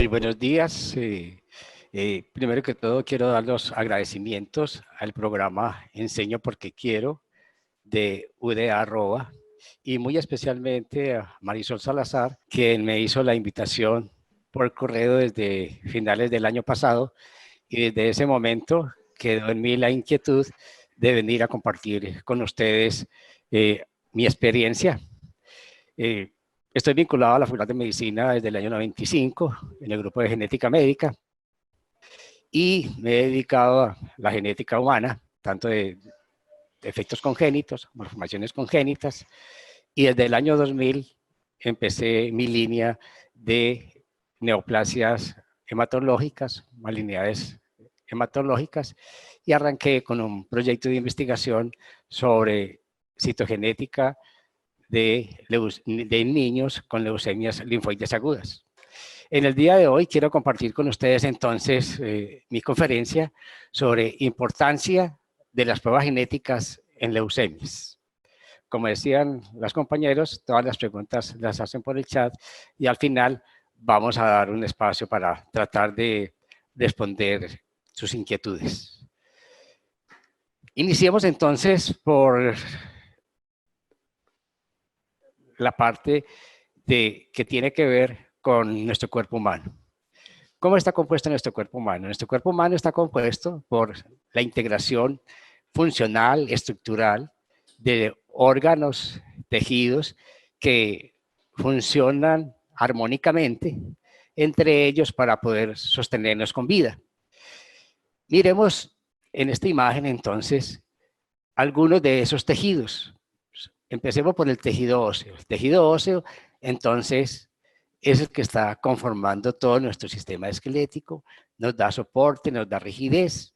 Muy buenos días. Primero que todo, quiero dar los agradecimientos al programa Enseño porque quiero de UDA Arroba y muy especialmente a Marisol Salazar, quien me hizo la invitación por correo desde finales del año pasado y desde ese momento quedó en mí la inquietud de venir a compartir con ustedes mi experiencia. Estoy vinculado a la Facultad de Medicina desde el año 95 en el grupo de genética médica y me he dedicado a la genética humana, tanto de efectos congénitos, malformaciones congénitas, y desde el año 2000 empecé mi línea de neoplasias hematológicas, malignidades hematológicas, y arranqué con un proyecto de investigación sobre citogenética de niños con leucemias linfoides agudas. En el día de hoy quiero compartir con ustedes entonces mi conferencia sobre importancia de las pruebas genéticas en leucemias. Como decían los compañeros, todas las preguntas las hacen por el chat y al final vamos a dar un espacio para tratar de responder sus inquietudes. Iniciemos entonces por la parte que tiene que ver con nuestro cuerpo humano. ¿Cómo está compuesto nuestro cuerpo humano? Nuestro cuerpo humano está compuesto por la integración funcional, estructural, de órganos, tejidos que funcionan armónicamente entre ellos para poder sostenernos con vida. Miremos en esta imagen entonces algunos de esos tejidos. Empecemos por el tejido óseo. El tejido óseo, entonces, es el que está conformando todo nuestro sistema esquelético, nos da soporte, nos da rigidez,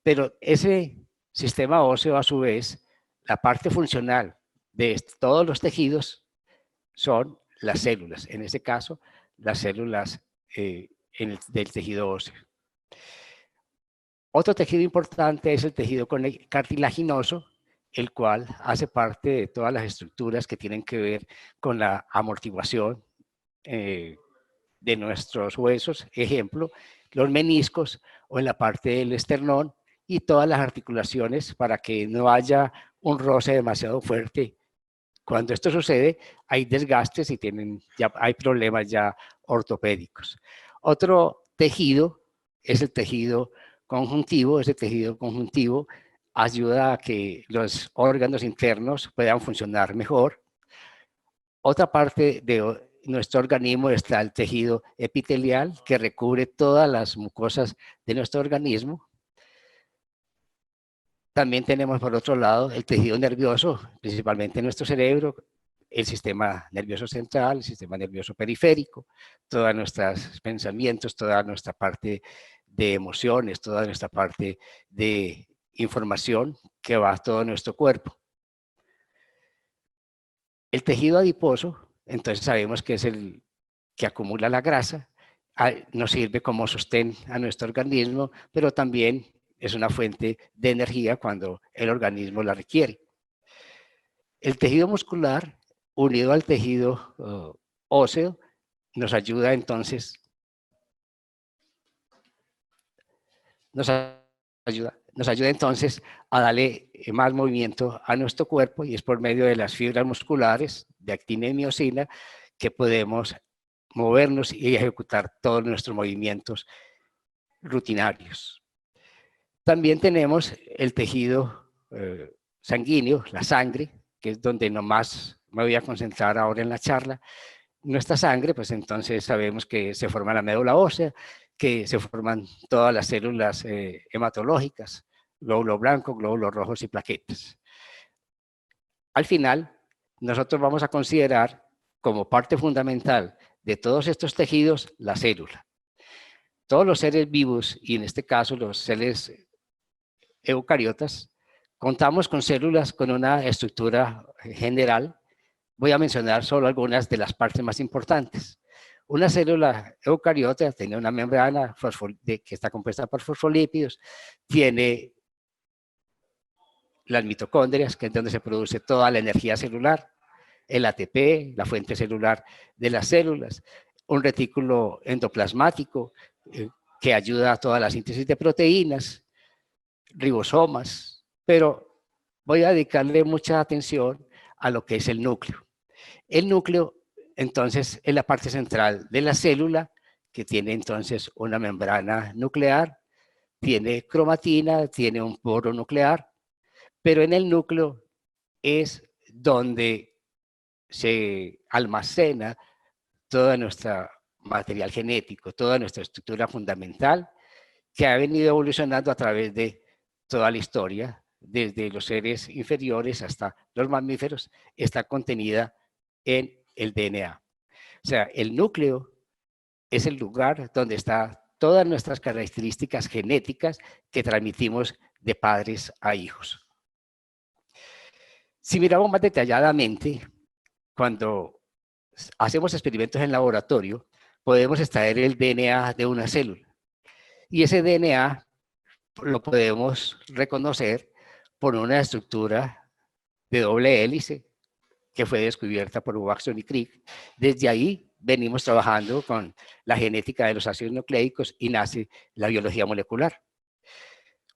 pero ese sistema óseo, a su vez, la parte funcional de todos los tejidos son las células, en este caso, las células del tejido óseo. Otro tejido importante es el tejido cartilaginoso, el cual hace parte de todas las estructuras que tienen que ver con la amortiguación de nuestros huesos, ejemplo, los meniscos o en la parte del esternón y todas las articulaciones para que no haya un roce demasiado fuerte. Cuando esto sucede, hay desgastes y ya hay problemas ya ortopédicos. Otro tejido es el tejido conjuntivo. Ese tejido conjuntivo ayuda a que los órganos internos puedan funcionar mejor. Otra parte de nuestro organismo está el tejido epitelial, que recubre todas las mucosas de nuestro organismo. También tenemos por otro lado el tejido nervioso, principalmente nuestro cerebro, el sistema nervioso central, el sistema nervioso periférico, todos nuestros pensamientos, toda nuestra parte de emociones, toda nuestra parte de información que va a todo nuestro cuerpo. El tejido adiposo, entonces sabemos que es el que acumula la grasa, nos sirve como sostén a nuestro organismo, pero también es una fuente de energía cuando el organismo la requiere. El tejido muscular, unido al tejido óseo, nos ayuda entonces, nos ayuda entonces a darle más movimiento a nuestro cuerpo, y es por medio de las fibras musculares de actina y miosina que podemos movernos y ejecutar todos nuestros movimientos rutinarios. También tenemos el tejido sanguíneo, la sangre, que es donde nomás me voy a concentrar ahora en la charla. Nuestra sangre, pues entonces sabemos que se forma la médula ósea, que se forman todas las células hematológicas, glóbulos blancos, glóbulos rojos y plaquetas. Al final, nosotros vamos a considerar como parte fundamental de todos estos tejidos la célula. Todos los seres vivos, y en este caso los seres eucariotas, contamos con células con una estructura general. Voy a mencionar solo algunas de las partes más importantes. Una célula eucariota tiene una membrana que está compuesta por fosfolípidos, tiene las mitocondrias, que es donde se produce toda la energía celular, el ATP, la fuente celular de las células. un retículo endoplasmático que ayuda a toda la síntesis de proteínas, ribosomas, pero voy a dedicarle mucha atención a lo que es el núcleo. El núcleo, entonces, es la parte central de la célula, que tiene entonces una membrana nuclear, tiene cromatina, tiene un poro nuclear, pero en el núcleo es donde se almacena todo nuestro material genético, toda nuestra estructura fundamental, que ha venido evolucionando a través de toda la historia, desde los seres inferiores hasta los mamíferos, está contenida en el DNA. O sea, el núcleo es el lugar donde están todas nuestras características genéticas que transmitimos de padres a hijos. Si miramos más detalladamente, cuando hacemos experimentos en laboratorio, podemos extraer el DNA de una célula. Y ese DNA lo podemos reconocer por una estructura de doble hélice que fue descubierta por Watson y Crick. Desde ahí venimos trabajando con la genética de los ácidos nucleicos y nace la biología molecular.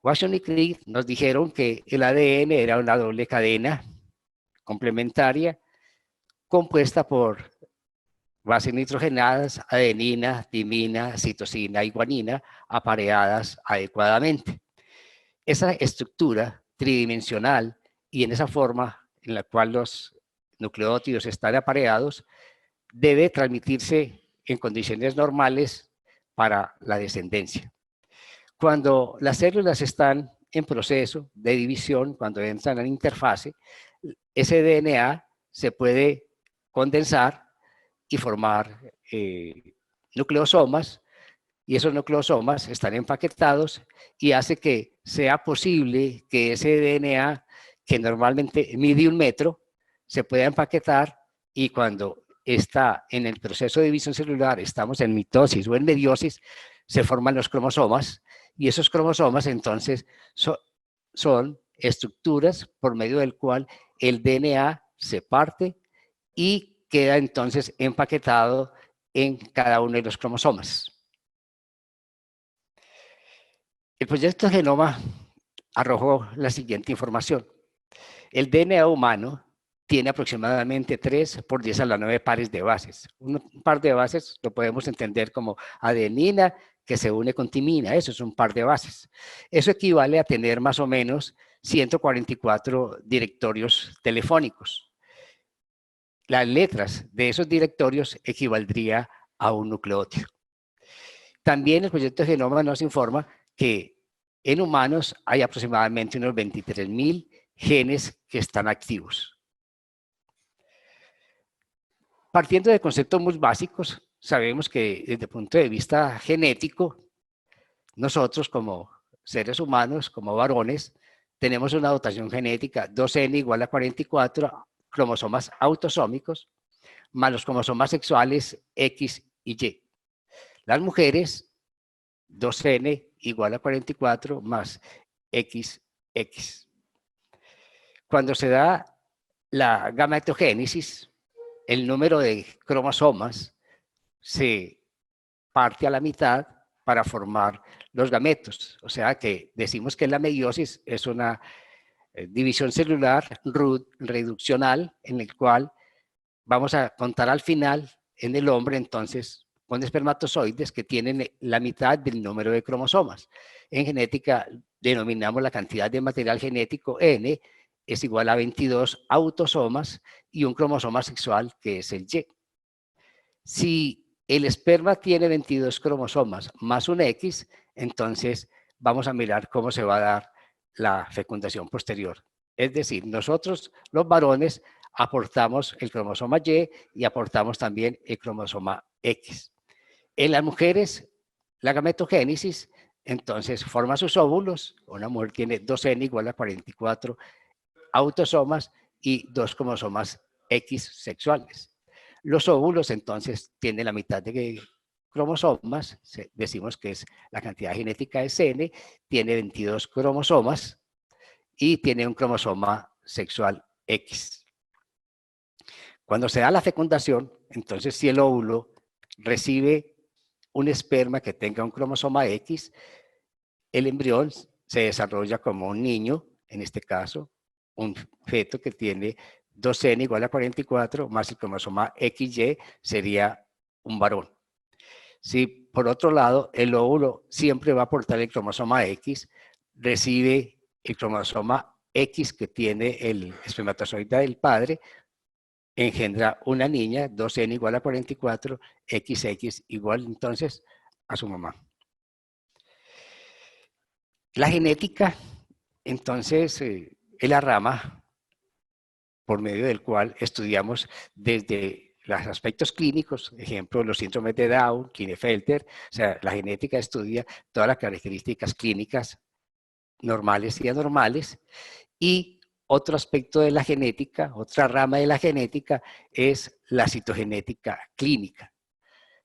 Watson y Crick nos dijeron que el ADN era una doble cadena complementaria compuesta por bases nitrogenadas, adenina, timina, citosina y guanina apareadas adecuadamente. Esa estructura tridimensional y en esa forma en la cual los nucleótidos están apareados debe transmitirse en condiciones normales para la descendencia. Cuando las células están en proceso de división, cuando entran en interfase, ese DNA se puede condensar y formar nucleosomas, y esos nucleosomas están empaquetados y hace que sea posible que ese DNA, que normalmente mide 1 metro, se pueda empaquetar, y cuando está en el proceso de división celular, estamos en mitosis o en meiosis, se forman los cromosomas, y esos cromosomas entonces son estructuras por medio del cual el DNA se parte y queda entonces empaquetado en cada uno de los cromosomas. El proyecto Genoma arrojó la siguiente información. El DNA humano tiene aproximadamente 3 por 10 a la 9 pares de bases. Un par de bases lo podemos entender como adenina que se une con timina, eso es un par de bases. Eso equivale a tener más o menos 144 directorios telefónicos. Las letras de esos directorios equivaldría a un nucleótido. También el proyecto Genoma nos informa que en humanos hay aproximadamente unos 23.000 genes que están activos. Partiendo de conceptos muy básicos, sabemos que desde el punto de vista genético, nosotros como seres humanos, como varones, tenemos una dotación genética 2N igual a 44 cromosomas autosómicos, más los cromosomas sexuales X y Y. Las mujeres, 2N igual a 44 más XX. Cuando se da la gametogénesis, el número de cromosomas se parte a la mitad para formar los gametos. O sea que decimos que la meiosis es una división celular reduccional en el cual vamos a contar al final en el hombre entonces con espermatozoides que tienen la mitad del número de cromosomas. En genética denominamos la cantidad de material genético N es igual a 22 autosomas y un cromosoma sexual que es el Y. Si el esperma tiene 22 cromosomas más un X, entonces vamos a mirar cómo se va a dar la fecundación posterior. Es decir, nosotros los varones aportamos el cromosoma Y y aportamos también el cromosoma X. En las mujeres, la gametogénesis, entonces forma sus óvulos. Una mujer tiene 2N igual a 44 autosomas y 2 cromosomas X sexuales. Los óvulos entonces tienen la mitad de cromosomas, decimos que es la cantidad genética es N, tiene 22 cromosomas y tiene un cromosoma sexual X. Cuando se da la fecundación, entonces si el óvulo recibe un esperma que tenga un cromosoma X, el embrión se desarrolla como un niño, en este caso, un feto que tiene 2N igual a 44, más el cromosoma XY sería un varón. Si por otro lado el óvulo siempre va a aportar el cromosoma X, recibe el cromosoma X que tiene el espermatozoide del padre, engendra una niña, 2N igual a 44, XX igual entonces a su mamá. La genética, entonces, es la rama por medio del cual estudiamos desde los aspectos clínicos, ejemplo, los síndromes de Down, Klinefelter, o sea, la genética estudia todas las características clínicas normales y anormales, y otro aspecto de la genética, otra rama de la genética, es la citogenética clínica.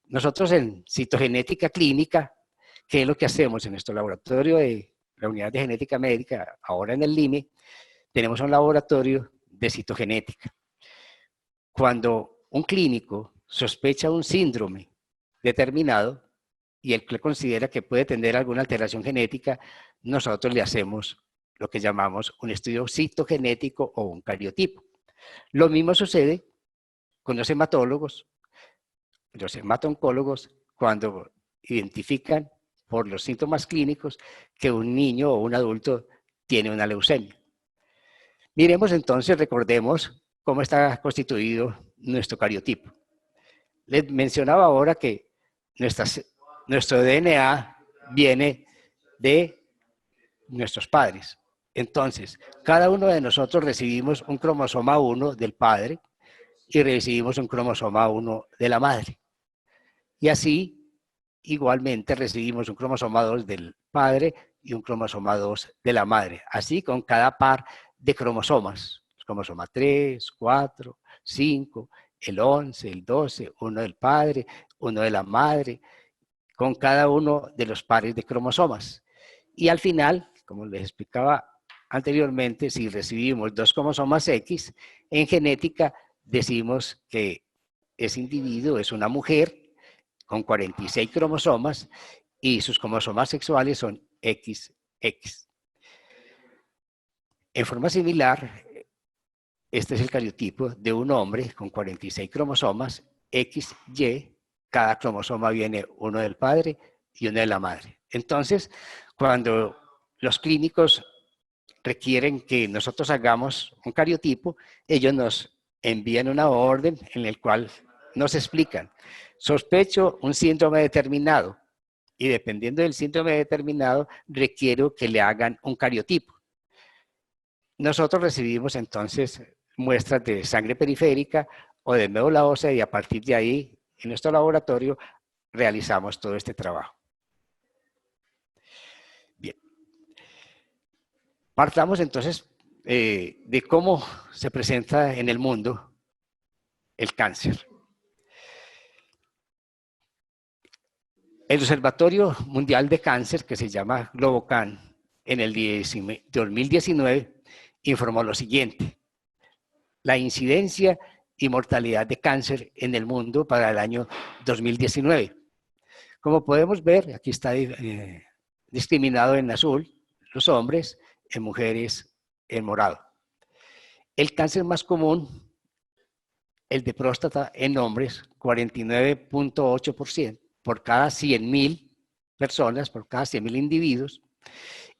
Nosotros en citogenética clínica, ¿qué es lo que hacemos en nuestro laboratorio de la unidad de genética médica, ahora en el LIME? Tenemos un laboratorio de citogenética. Cuando un clínico sospecha un síndrome determinado y el que considera que puede tener alguna alteración genética, nosotros le hacemos lo que llamamos un estudio citogenético o un cariotipo. Lo mismo sucede con los hematólogos, los hemato-oncólogos, cuando identifican por los síntomas clínicos que un niño o un adulto tiene una leucemia. Miremos entonces, recordemos cómo está constituido nuestro cariotipo. Les mencionaba ahora que nuestro DNA viene de nuestros padres. Entonces, cada uno de nosotros recibimos un cromosoma 1 del padre y recibimos un cromosoma 1 de la madre. Y así, igualmente, recibimos un cromosoma 2 del padre y un cromosoma 2 de la madre. Así con cada par de cromosomas. Cromosoma 3, 4, 5, el 11, el 12, uno del padre, uno de la madre, con cada uno de los pares de cromosomas. Y al final, como les explicaba anteriormente, si recibimos 2 cromosomas X, en genética decimos que ese individuo es una mujer con 46 cromosomas y sus cromosomas sexuales son XX. En forma similar, este es el cariotipo de un hombre con 46 cromosomas XY. Cada cromosoma viene uno del padre y uno de la madre. Entonces, cuando los clínicos requieren que nosotros hagamos un cariotipo, ellos nos envían una orden en la cual nos explican, sospecho un síndrome determinado y dependiendo del síndrome determinado, requiero que le hagan un cariotipo. Nosotros recibimos entonces muestras de sangre periférica o de médula ósea y a partir de ahí, en nuestro laboratorio, realizamos todo este trabajo. Bien. Partamos entonces de cómo se presenta en el mundo el cáncer. El Observatorio Mundial de Cáncer, que se llama GloboCan, en el 2019, informó lo siguiente. La incidencia y mortalidad de cáncer en el mundo para el año 2019. Como podemos ver, aquí está discriminado en azul los hombres, en mujeres en morado. El cáncer más común, el de próstata en hombres, 49.8% por cada 100.000 personas, por cada 100.000 individuos.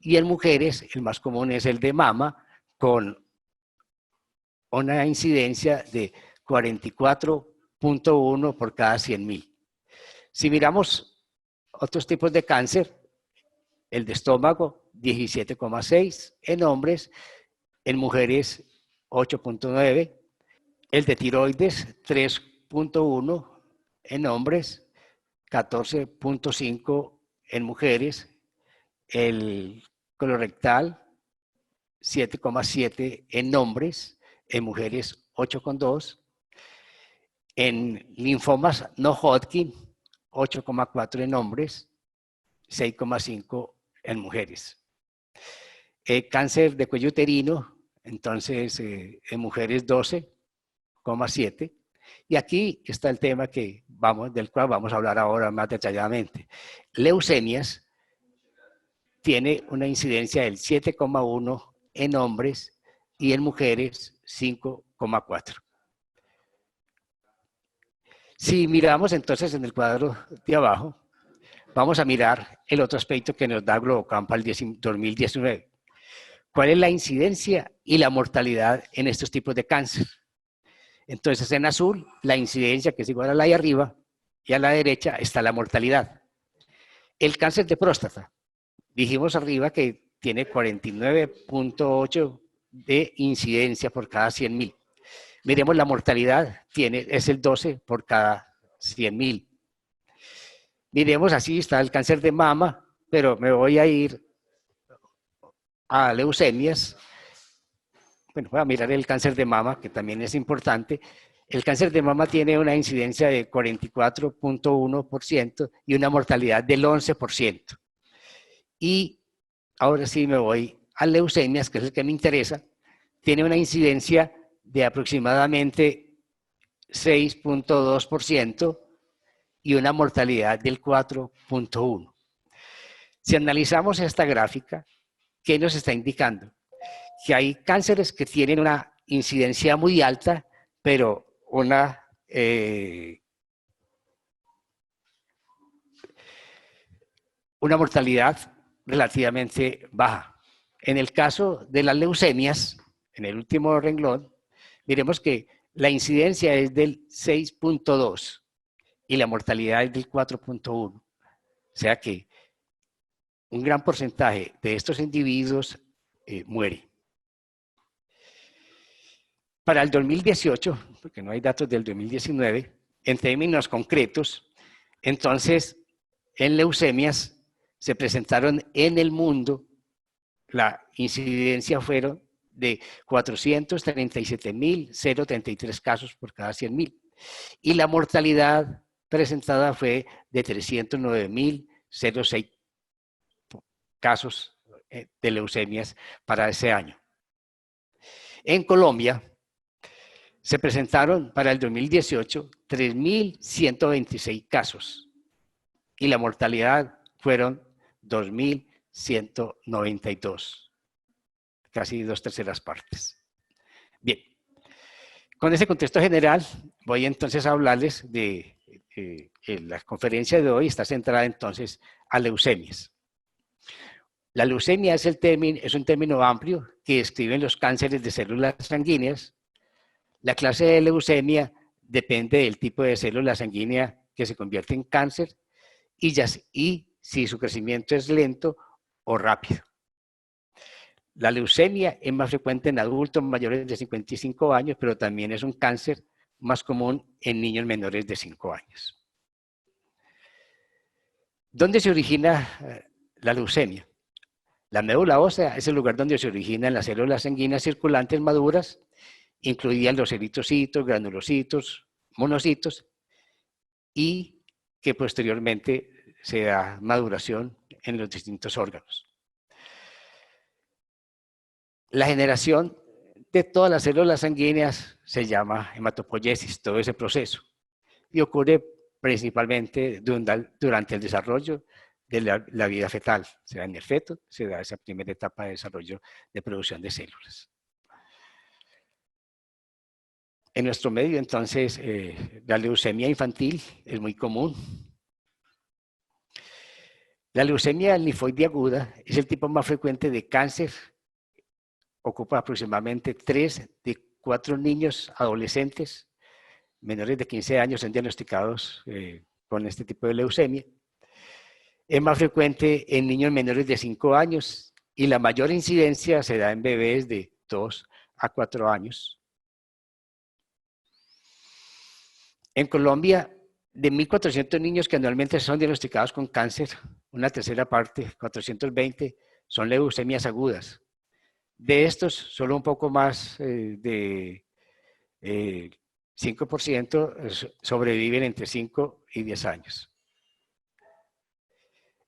Y en mujeres, el más común es el de mama, con una incidencia de 44.1 por cada 100.000. Si miramos otros tipos de cáncer, el de estómago, 17,6 en hombres, en mujeres 8.9, el de tiroides 3.1 en hombres, 14.5 en mujeres, el colorectal 7,7 en hombres, en mujeres 8,2, en linfomas no Hodgkin 8,4 en hombres, 6,5 en mujeres. Cáncer de cuello uterino, entonces en mujeres 12,7 Y aquí está el tema del cual vamos a hablar ahora más detalladamente. Leucemias tiene una incidencia del 7,1 en hombres y en mujeres 5,4. Si miramos entonces en el cuadro de abajo, vamos a mirar el otro aspecto que nos da Globocamp al 2019. ¿Cuál es la incidencia y la mortalidad en estos tipos de cáncer? Entonces, en azul, la incidencia, que es igual a la de arriba, y a la derecha está la mortalidad. El cáncer de próstata, dijimos arriba que tiene 49,8 de incidencia por cada 100.000. Miremos la mortalidad, es el 12 por cada 100.000. Miremos, así está el cáncer de mama, pero me voy a ir a leucemias. Bueno, voy a mirar el cáncer de mama, que también es importante. El cáncer de mama tiene una incidencia de 44,1% y una mortalidad del 11%. Y ahora sí me voy a leucemias, que es el que me interesa. Tiene una incidencia de aproximadamente 6,2% y una mortalidad del 4,1%. Si analizamos esta gráfica, ¿qué nos está indicando? Que hay cánceres que tienen una incidencia muy alta, pero una mortalidad relativamente baja. En el caso de las leucemias, en el último renglón, miremos que la incidencia es del 6,2 y la mortalidad es del 4,1. O sea que un gran porcentaje de estos individuos muere. Para el 2018, porque no hay datos del 2019, en términos concretos, entonces en leucemias se presentaron en el mundo, la incidencia fueron de 437.033 casos por cada 100.000 y la mortalidad presentada fue de 309.006 casos de leucemias para ese año. En Colombia se presentaron para el 2018 3.126 casos y la mortalidad fueron 2.192, casi 2/3 partes. Bien, con ese contexto general voy entonces a hablarles de la conferencia de hoy está centrada entonces a leucemias. La leucemia es un término amplio que describe los cánceres de células sanguíneas. La clase de leucemia depende del tipo de célula sanguínea que se convierte en cáncer y si su crecimiento es lento o rápido. La leucemia es más frecuente en adultos mayores de 55 años, pero también es un cáncer más común en niños menores de 5 años. ¿Dónde se origina la leucemia? La médula ósea es el lugar donde se originan las células sanguíneas circulantes maduras, incluidas los eritrocitos, granulocitos, monocitos, y que posteriormente se da maduración en los distintos órganos. La generación de todas las células sanguíneas se llama hematopoiesis, todo ese proceso, y ocurre principalmente durante el desarrollo de la vida fetal. Se da en el feto, se da esa primera etapa de desarrollo de producción de células. En nuestro medio, entonces, la leucemia infantil es muy común. La leucemia linfoide aguda es el tipo más frecuente de cáncer. Ocupa aproximadamente 3 de 4 niños adolescentes menores de 15 años son diagnosticados con este tipo de leucemia. Es más frecuente en niños menores de 5 años y la mayor incidencia se da en bebés de 2 a 4 años. En Colombia, de 1.400 niños que anualmente son diagnosticados con cáncer, una tercera parte, 420, son leucemias agudas. De estos, solo un poco más de 5% sobreviven entre 5 y 10 años.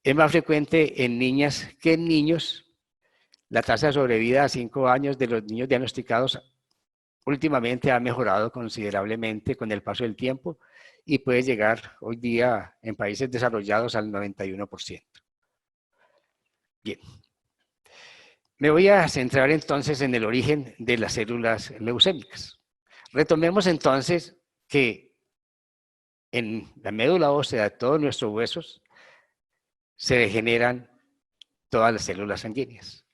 Es más frecuente en niñas que en niños. La tasa de sobrevida a 5 años de los niños diagnosticados últimamente ha mejorado considerablemente con el paso del tiempo y puede llegar hoy día en países desarrollados al 91%. Bien, me voy a centrar entonces en el origen de las células leucémicas. Retomemos entonces que en la médula ósea de todos nuestros huesos se degeneran todas las células sanguíneas.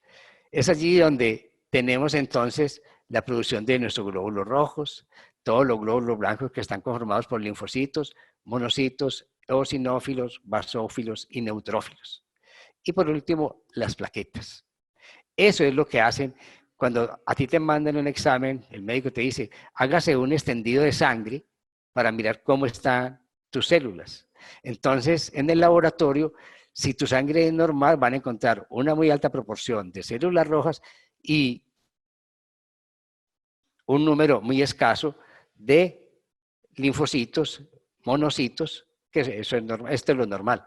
Es allí donde tenemos entonces la producción de nuestros glóbulos rojos, todos los glóbulos blancos que están conformados por linfocitos, monocitos, eosinófilos, basófilos y neutrófilos. Y por último, las plaquetas. Eso es lo que hacen cuando a ti te mandan un examen, el médico te dice, hágase un extendido de sangre para mirar cómo están tus células. Entonces, en el laboratorio, si tu sangre es normal, van a encontrar una muy alta proporción de células rojas y un número muy escaso de linfocitos, monocitos, que eso es normal, esto es lo normal.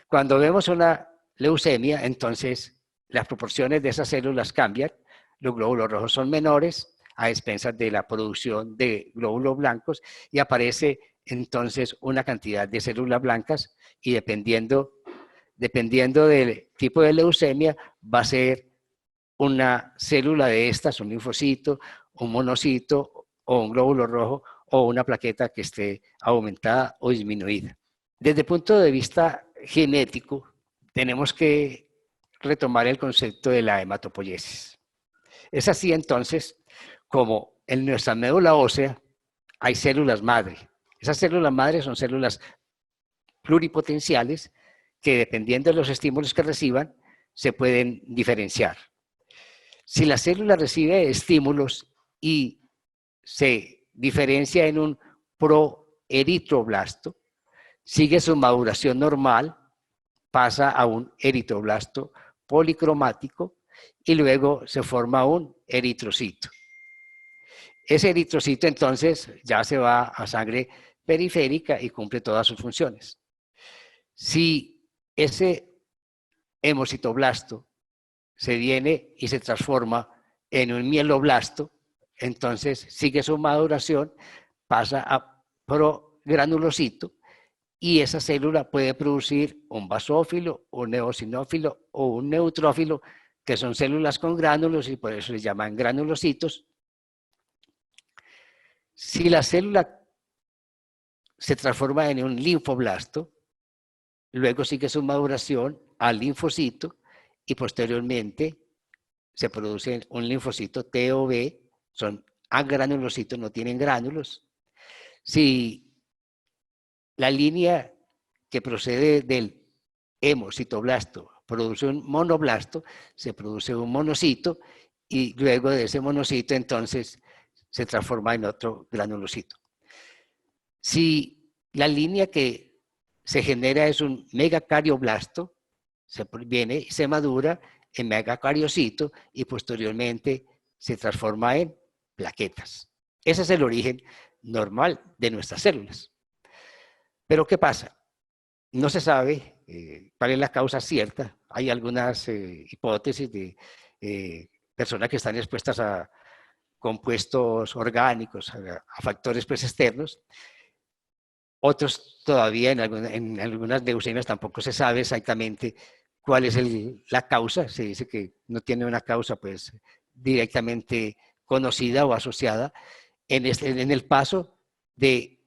Cuando vemos una leucemia, entonces las proporciones de esas células cambian, los glóbulos rojos son menores a expensas de la producción de glóbulos blancos y aparece entonces una cantidad de células blancas y dependiendo del tipo de leucemia va a ser una célula de estas, un linfocito, un monocito o un glóbulo rojo o una plaqueta que esté aumentada o disminuida. Desde el punto de vista genético, tenemos que retomar el concepto de la hematopoiesis. Es así entonces como en nuestra médula ósea hay células madre. Esas células madre son células pluripotenciales que dependiendo de los estímulos que reciban se pueden diferenciar. Si la célula recibe estímulos y se diferencia en un proeritroblasto, sigue su maduración normal, pasa a un eritroblasto policromático y luego se forma un eritrocito. Ese eritrocito entonces ya se va a sangre periférica y cumple todas sus funciones. Si ese hemocitoblasto se viene y se transforma en un mieloblasto, entonces sigue su maduración, pasa a progranulocito y esa célula puede producir un basófilo, un eosinófilo o un neutrófilo, que son células con gránulos y por eso se llaman granulocitos. Si la célula se transforma en un linfoblasto, luego sigue su maduración al linfocito y posteriormente se produce un linfocito T o B, son agranulocitos, no tienen gránulos. Si la línea que procede del hemocitoblasto produce un monoblasto, se produce un monocito y luego de ese monocito entonces se transforma en otro granulocito. Si la línea que se genera es un megacarioblasto, se madura en megacariocito y posteriormente se transforma en plaquetas. Ese es el origen normal de nuestras células. Pero ¿qué pasa? No se sabe cuál es la causa cierta. Hay algunas hipótesis de personas que están expuestas a compuestos orgánicos, a factores pues, externos. Otros todavía en algunas leucemias tampoco se sabe exactamente cuál es la causa. Se dice que no tiene una causa pues directamente conocida o asociada. En el paso de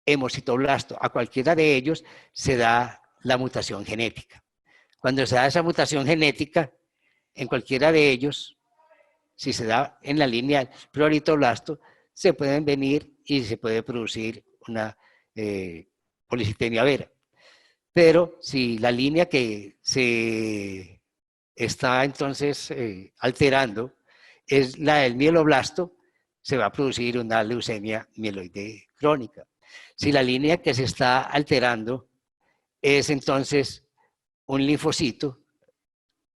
hemocitoblasto a cualquiera de ellos se da la mutación genética. Cuando se da esa mutación genética en cualquiera de ellos, si se da en la línea pluritroblasto, se pueden venir y se puede producir una policitemia vera. Pero si la línea que se está entonces alterando es la del mieloblasto, se va a producir una leucemia mieloide crónica. Si la línea que se está alterando es entonces un linfocito,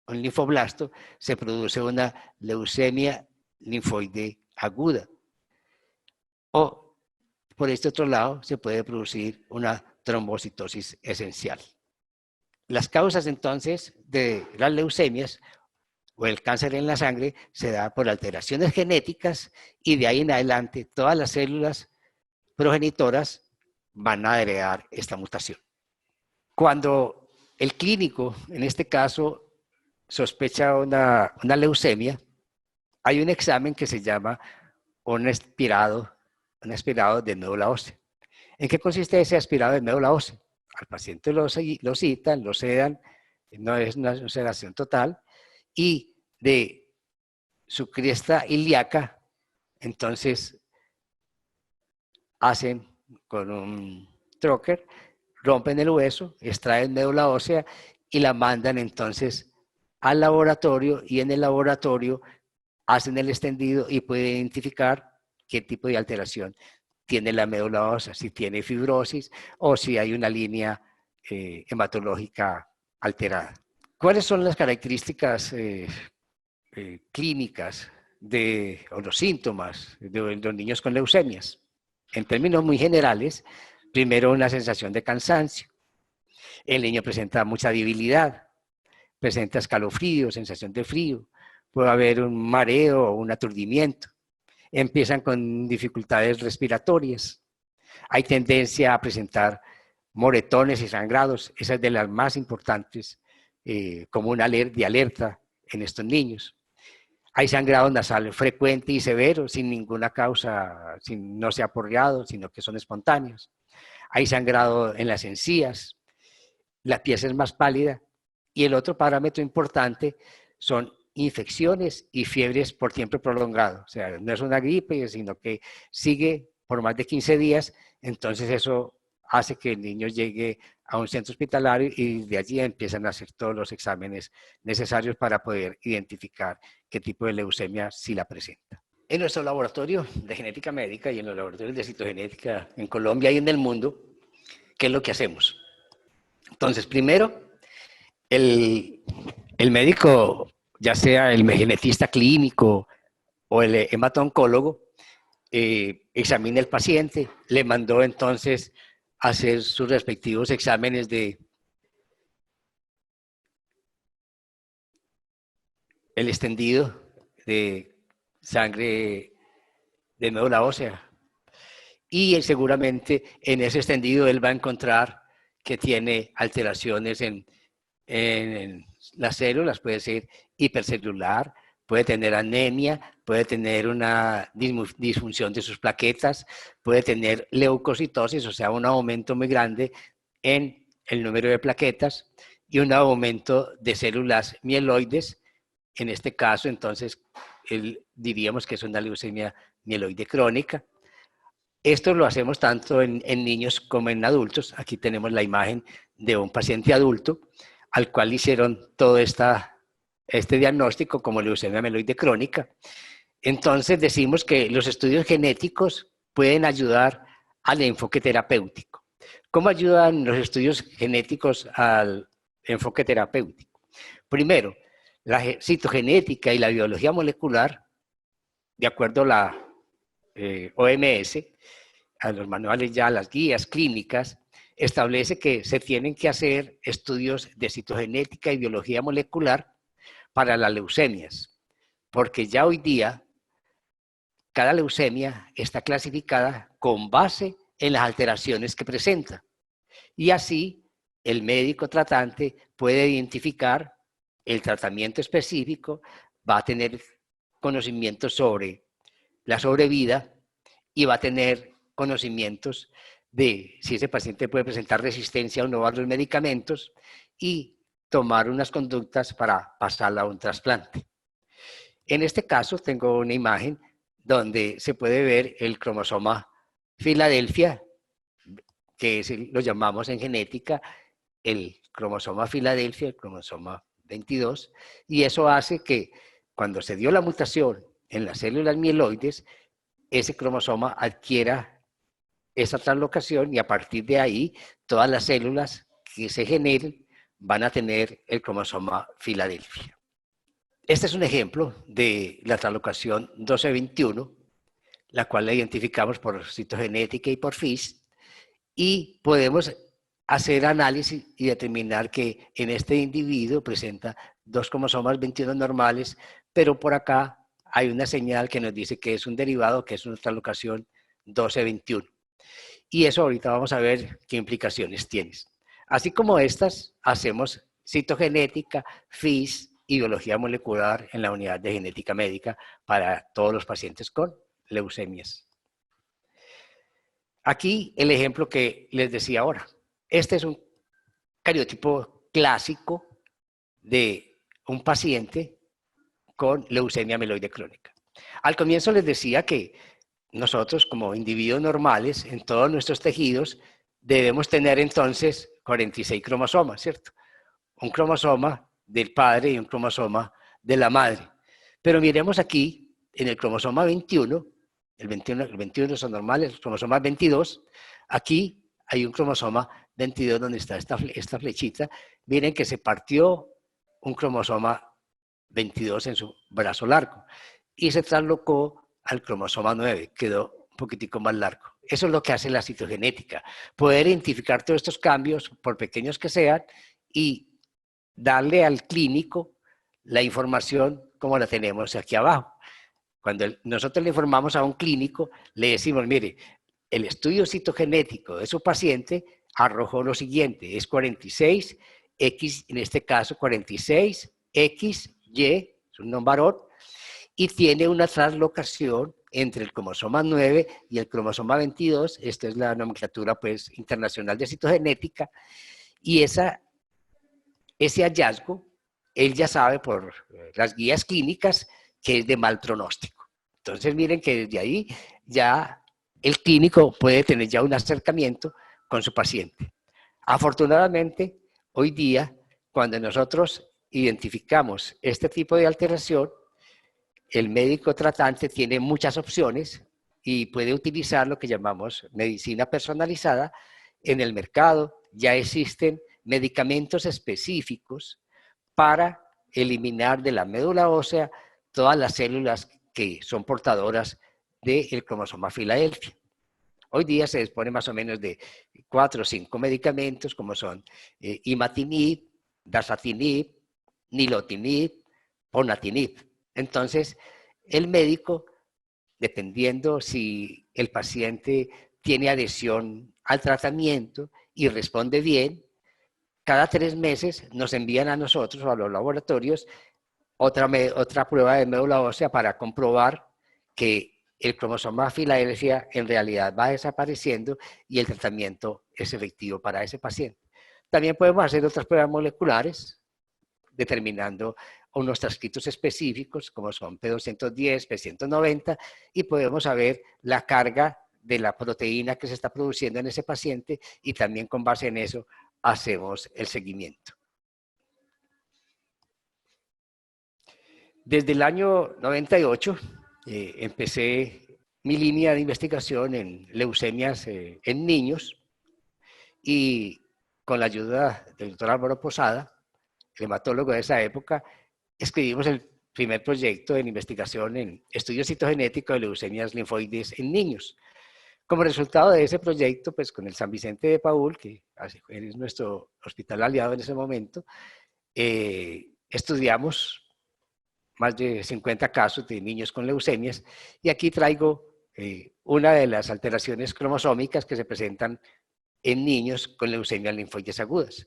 un linfoblasto, se produce una leucemia linfoide aguda. O por este otro lado se puede producir una trombocitosis esencial. Las causas entonces de las leucemias o el cáncer en la sangre se da por alteraciones genéticas y de ahí en adelante todas las células progenitoras van a heredar esta mutación. Cuando el clínico, en este caso, sospecha una leucemia, hay un examen que se llama un aspirado de médula ósea. ¿En qué consiste ese aspirado de médula ósea? Al paciente lo citan, lo sedan, no es una sedación total, y de su cresta ilíaca, entonces hacen con un trocker, rompen el hueso, extraen médula ósea y la mandan entonces al laboratorio, y en el laboratorio hacen el extendido y pueden identificar qué tipo de alteración tiene la médula ósea, si tiene fibrosis o si hay una línea hematológica alterada. ¿Cuáles son las características clínicas o los síntomas de los niños con leucemias? En términos muy generales, primero una sensación de cansancio. El niño presenta mucha debilidad, presenta escalofrío, sensación de frío, puede haber un mareo o un aturdimiento. Empiezan con dificultades respiratorias. Hay tendencia a presentar moretones y sangrados, esa es de las más importantes, como una alerta en estos niños. Hay sangrado nasal frecuente y severo, sin ninguna causa, no se ha aporreado, sino que son espontáneos. Hay sangrado en las encías, la piel es más pálida, y el otro parámetro importante son infecciones y fiebres por tiempo prolongado. O sea, no es una gripe, sino que sigue por más de 15 días, entonces eso hace que el niño llegue a un centro hospitalario y de allí empiezan a hacer todos los exámenes necesarios para poder identificar qué tipo de leucemia sí la presenta. En nuestro laboratorio de genética médica y en los laboratorios de citogenética en Colombia y en el mundo, ¿qué es lo que hacemos? Entonces, primero, el médico, ya sea el genetista clínico o el hemato-oncólogo, examina el paciente, le mandó entonces a hacer sus respectivos exámenes de el extendido de sangre de médula ósea. Y seguramente en ese extendido él va a encontrar que tiene alteraciones en las células, puede ser hipercelular, puede tener anemia, puede tener una disfunción de sus plaquetas, puede tener leucocitosis, o sea, un aumento muy grande en el número de plaquetas y un aumento de células mieloides. En este caso, entonces, diríamos que es una leucemia mieloide crónica. Esto lo hacemos tanto en niños como en adultos. Aquí tenemos la imagen de un paciente adulto al cual hicieron todo este diagnóstico como leucemia mieloide crónica. Entonces decimos que los estudios genéticos pueden ayudar al enfoque terapéutico. ¿Cómo ayudan los estudios genéticos al enfoque terapéutico? Primero, la citogenética y la biología molecular, de acuerdo a la OMS, a los manuales ya, las guías clínicas, establece que se tienen que hacer estudios de citogenética y biología molecular para las leucemias, porque ya hoy día cada leucemia está clasificada con base en las alteraciones que presenta. Y así el médico tratante puede identificar el tratamiento específico, va a tener conocimientos sobre la sobrevida y va a tener conocimientos de si ese paciente puede presentar resistencia o no a los medicamentos y tomar unas conductas para pasarla a un trasplante. En este caso tengo una imagen donde se puede ver el cromosoma Filadelfia, que lo llamamos en genética el cromosoma Filadelfia, el cromosoma 22, y eso hace que cuando se dio la mutación en las células mieloides, ese cromosoma adquiera esa translocación y a partir de ahí todas las células que se generen van a tener el cromosoma Filadelfia. Este es un ejemplo de la translocación 1221, la cual la identificamos por citogenética y por FISH, y podemos hacer análisis y determinar que en este individuo presenta dos cromosomas 21 normales, pero por acá hay una señal que nos dice que es un derivado, que es una translocación 12-21. Y eso ahorita vamos a ver qué implicaciones tiene. Así como estas, hacemos citogenética, FIS y biología molecular en la unidad de genética médica para todos los pacientes con leucemias. Aquí el ejemplo que les decía ahora. Este es un cariotipo clásico de un paciente con leucemia mieloide crónica. Al comienzo les decía que nosotros como individuos normales en todos nuestros tejidos debemos tener entonces 46 cromosomas, ¿cierto? Un cromosoma del padre y un cromosoma de la madre. Pero miremos aquí, en el cromosoma 21, el 21 son normales, el cromosoma 22, aquí hay un cromosoma 22 donde está esta flechita. Miren que se partió un cromosoma 22 en su brazo largo y se traslocó al cromosoma 9, quedó un poquitico más largo. Eso es lo que hace la citogenética, poder identificar todos estos cambios, por pequeños que sean, y darle al clínico la información como la tenemos aquí abajo. Cuando nosotros le informamos a un clínico, le decimos, mire, el estudio citogenético de su paciente arrojó lo siguiente, es 46, X, en este caso 46, X, Y, es un varón, y tiene una translocación entre el cromosoma 9 y el cromosoma 22, esta es la nomenclatura pues, internacional de citogenética, y ese hallazgo, él ya sabe por las guías clínicas que es de mal pronóstico. Entonces miren que desde ahí ya el clínico puede tener ya un acercamiento con su paciente. Afortunadamente, hoy día, cuando nosotros identificamos este tipo de alteración, el médico tratante tiene muchas opciones y puede utilizar lo que llamamos medicina personalizada. En el mercado ya existen medicamentos específicos para eliminar de la médula ósea todas las células que son portadoras del cromosoma Filadelfia. Hoy día se dispone más o menos de 4 o 5 medicamentos como son imatinib, dasatinib, nilotinib, ponatinib. Entonces, el médico, dependiendo si el paciente tiene adhesión al tratamiento y responde bien, cada 3 meses nos envían a nosotros o a los laboratorios otra prueba de médula ósea para comprobar que el cromosoma Filadelfia en realidad va desapareciendo y el tratamiento es efectivo para ese paciente. También podemos hacer otras pruebas moleculares, determinando unos transcritos específicos, como son P210, P190, y podemos saber la carga de la proteína que se está produciendo en ese paciente y también con base en eso hacemos el seguimiento. Desde el año 98 empecé mi línea de investigación en leucemias en niños y con la ayuda del doctor Álvaro Posada, el hematólogo de esa época, escribimos el primer proyecto de investigación en estudios citogenéticos de leucemias linfoides en niños. Como resultado de ese proyecto, pues con el San Vicente de Paúl, que es nuestro hospital aliado en ese momento, estudiamos más de 50 casos de niños con leucemias, y aquí traigo una de las alteraciones cromosómicas que se presentan en niños con leucemias linfoides agudas.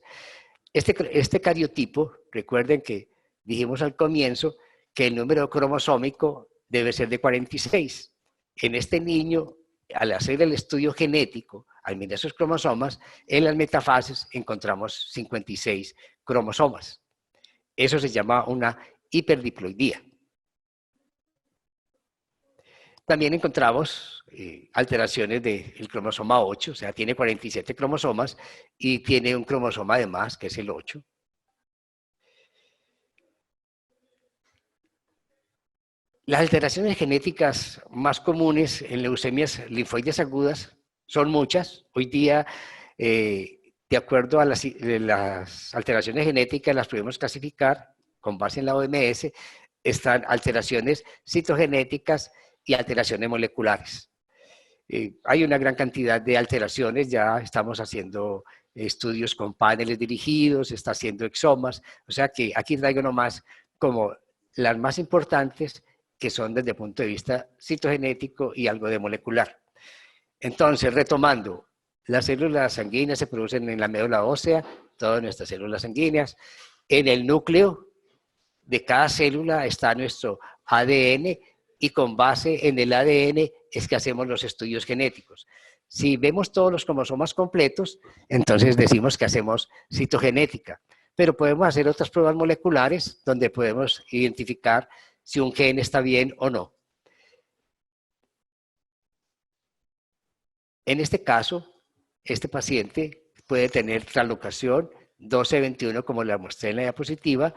Este cariotipo, recuerden que dijimos al comienzo que el número cromosómico debe ser de 46. En este niño, al hacer el estudio genético, al mirar sus cromosomas, en las metafases encontramos 56 cromosomas. Eso se llama una hiperdiploidía. También encontramos alteraciones del cromosoma 8, o sea, tiene 47 cromosomas y tiene un cromosoma de más, que es el 8. Las alteraciones genéticas más comunes en leucemias linfoides agudas son muchas. Hoy día, de acuerdo a las alteraciones genéticas, las podemos clasificar con base en la OMS. Están alteraciones citogenéticas y alteraciones moleculares. Hay una gran cantidad de alteraciones, ya estamos haciendo estudios con paneles dirigidos, está haciendo exomas, o sea que aquí traigo nomás como las más importantes que son desde el punto de vista citogenético y algo de molecular. Entonces, retomando, las células sanguíneas se producen en la médula ósea, todas nuestras células sanguíneas. En el núcleo de cada célula está nuestro ADN y con base en el ADN es que hacemos los estudios genéticos. Si vemos todos los cromosomas completos, entonces decimos que hacemos citogenética. Pero podemos hacer otras pruebas moleculares donde podemos identificar si un gen está bien o no. En este caso, este paciente puede tener translocación 1221, como la mostré en la diapositiva,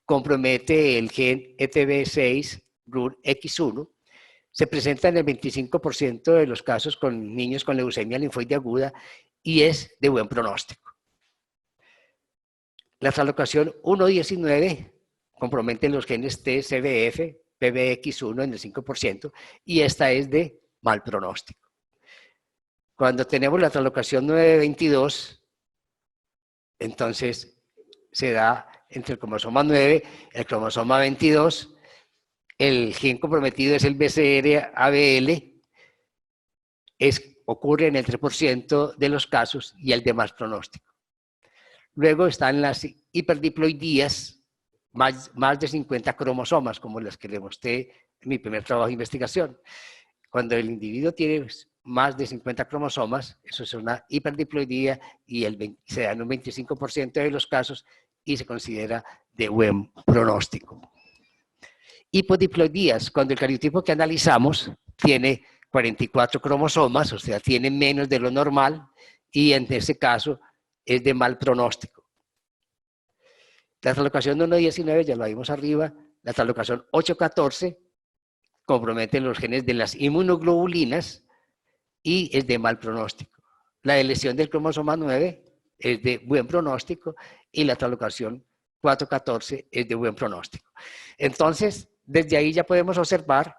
compromete el gen ETB6, RUNX1, se presenta en el 25% de los casos con niños con leucemia linfoide aguda y es de buen pronóstico. La translocación 119 compromete los genes TCBF, PBX1 en el 5% y esta es de mal pronóstico. Cuando tenemos la translocación 922, entonces se da entre el cromosoma 9 y el cromosoma 22, el gen comprometido es el BCR-ABL, ocurre en el 3% de los casos y el de más pronóstico. Luego están las hiperdiploidías, más de 50 cromosomas, como las que le mostré en mi primer trabajo de investigación. Cuando el individuo tiene más de 50 cromosomas, eso es una hiperdiploidía y se da en un 25% de los casos y se considera de buen pronóstico. Hipodiploidías, cuando el cariotipo que analizamos tiene 44 cromosomas, o sea, tiene menos de lo normal, y en ese caso es de mal pronóstico. La translocación 119, ya lo vimos arriba, la translocación 814 compromete los genes de las inmunoglobulinas y es de mal pronóstico. La lesión del cromosoma 9 es de buen pronóstico y la translocación 414 es de buen pronóstico. Entonces, desde ahí ya podemos observar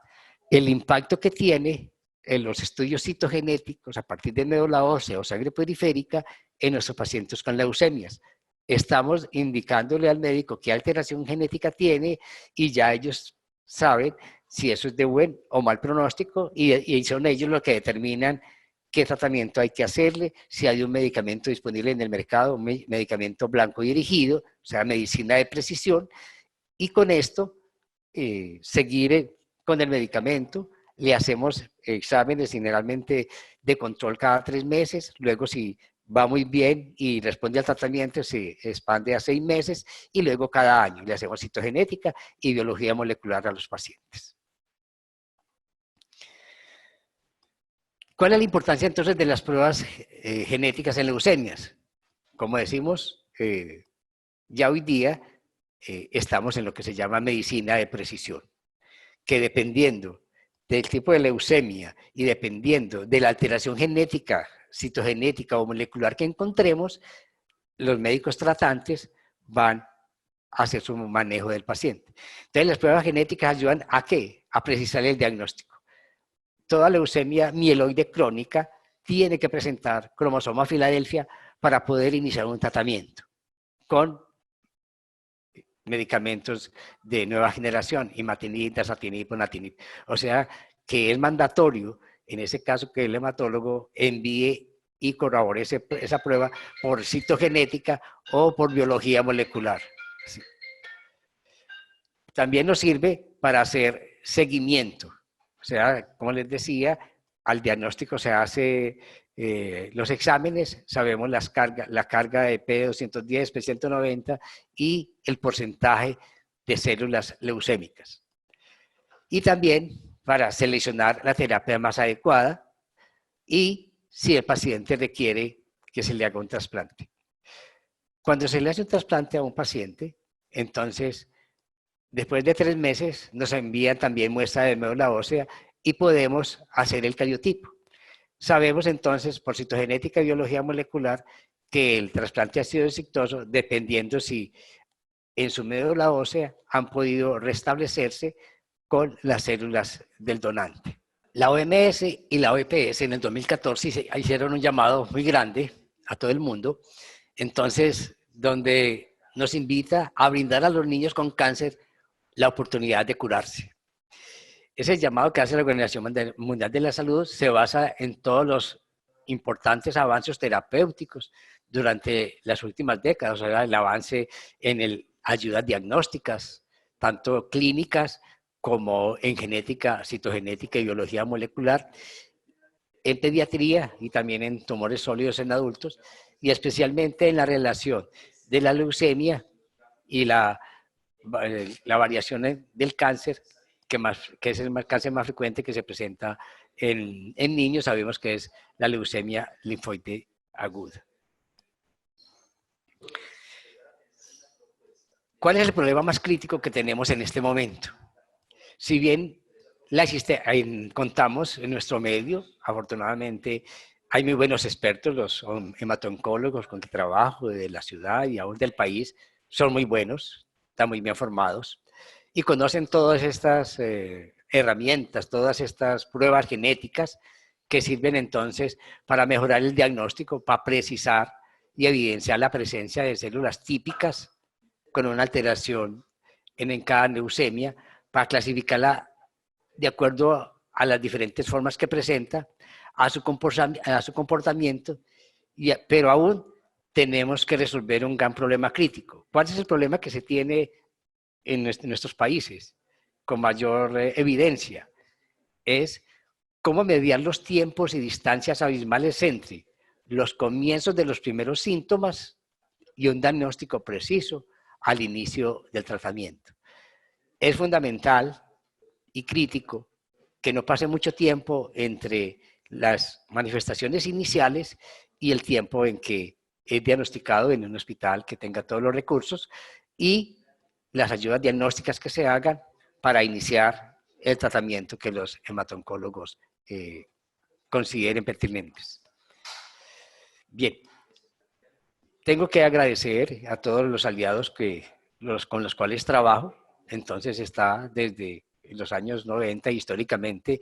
el impacto que tiene en los estudios citogenéticos a partir de médula ósea o sangre periférica en nuestros pacientes con leucemias. Estamos indicándole al médico qué alteración genética tiene y ya ellos saben si eso es de buen o mal pronóstico y son ellos los que determinan qué tratamiento hay que hacerle, si hay un medicamento disponible en el mercado, un medicamento blanco dirigido, o sea, medicina de precisión, y con esto seguir con el medicamento. Le hacemos exámenes generalmente de control cada 3 meses, luego si va muy bien y responde al tratamiento se expande a 6 meses y luego cada año le hacemos citogenética y biología molecular a los pacientes. ¿Cuál es la importancia entonces de las pruebas genéticas en leucemias? Como decimos, ya hoy día estamos en lo que se llama medicina de precisión, que dependiendo del tipo de leucemia y dependiendo de la alteración genética, citogenética o molecular que encontremos, los médicos tratantes van a hacer su manejo del paciente. Entonces, las pruebas genéticas ayudan ¿a qué? A precisar el diagnóstico. Toda leucemia mieloide crónica tiene que presentar cromosoma Filadelfia para poder iniciar un tratamiento con medicamentos de nueva generación, imatinib, dasatinib, ponatinib. O sea, que es mandatorio, en ese caso, que el hematólogo envíe y corrobore esa prueba por citogenética o por biología molecular. Sí. También nos sirve para hacer seguimiento. O sea, como les decía, al diagnóstico se hace los exámenes, sabemos la carga de P210, P190 y el porcentaje de células leucémicas. Y también para seleccionar la terapia más adecuada y si el paciente requiere que se le haga un trasplante. Cuando se le hace un trasplante a un paciente, entonces, después de 3 meses, nos envían también muestra de médula ósea y podemos hacer el cariotipo. Sabemos entonces, por citogenética y biología molecular, que el trasplante ha sido exitoso dependiendo si en su médula ósea han podido restablecerse con las células del donante. La OMS y la OPS en el 2014 hicieron un llamado muy grande a todo el mundo. Entonces, donde nos invita a brindar a los niños con cáncer la oportunidad de curarse. Ese llamado que hace la Organización Mundial de la Salud se basa en todos los importantes avances terapéuticos durante las últimas décadas, o sea, el avance en ayudas diagnósticas, tanto clínicas como en genética, citogenética y biología molecular, en pediatría y también en tumores sólidos en adultos, y especialmente en la relación de la leucemia y la variación del cáncer, que es el cáncer más frecuente que se presenta en niños. Sabemos que es la leucemia linfoide aguda. ¿Cuál es el problema más crítico que tenemos en este momento? Si bien contamos en nuestro medio, afortunadamente hay muy buenos expertos, los hemato-oncólogos con que trabajo de la ciudad y aún del país, son muy buenos, están muy bien formados y conocen todas estas herramientas, todas estas pruebas genéticas que sirven entonces para mejorar el diagnóstico, para precisar y evidenciar la presencia de células típicas con una alteración en cada leucemia, para clasificarla de acuerdo a las diferentes formas que presenta, a su comportamiento, pero aún tenemos que resolver un gran problema crítico. ¿Cuál es el problema que se tiene en nuestros países con mayor evidencia? Es cómo mediar los tiempos y distancias abismales entre los comienzos de los primeros síntomas y un diagnóstico preciso al inicio del tratamiento. Es fundamental y crítico que no pase mucho tiempo entre las manifestaciones iniciales y el tiempo en que es diagnosticado en un hospital que tenga todos los recursos y las ayudas diagnósticas que se hagan para iniciar el tratamiento que los hematoncólogos consideren pertinentes. Bien, tengo que agradecer a todos los aliados con los cuales trabajo. Entonces está desde los años 90 históricamente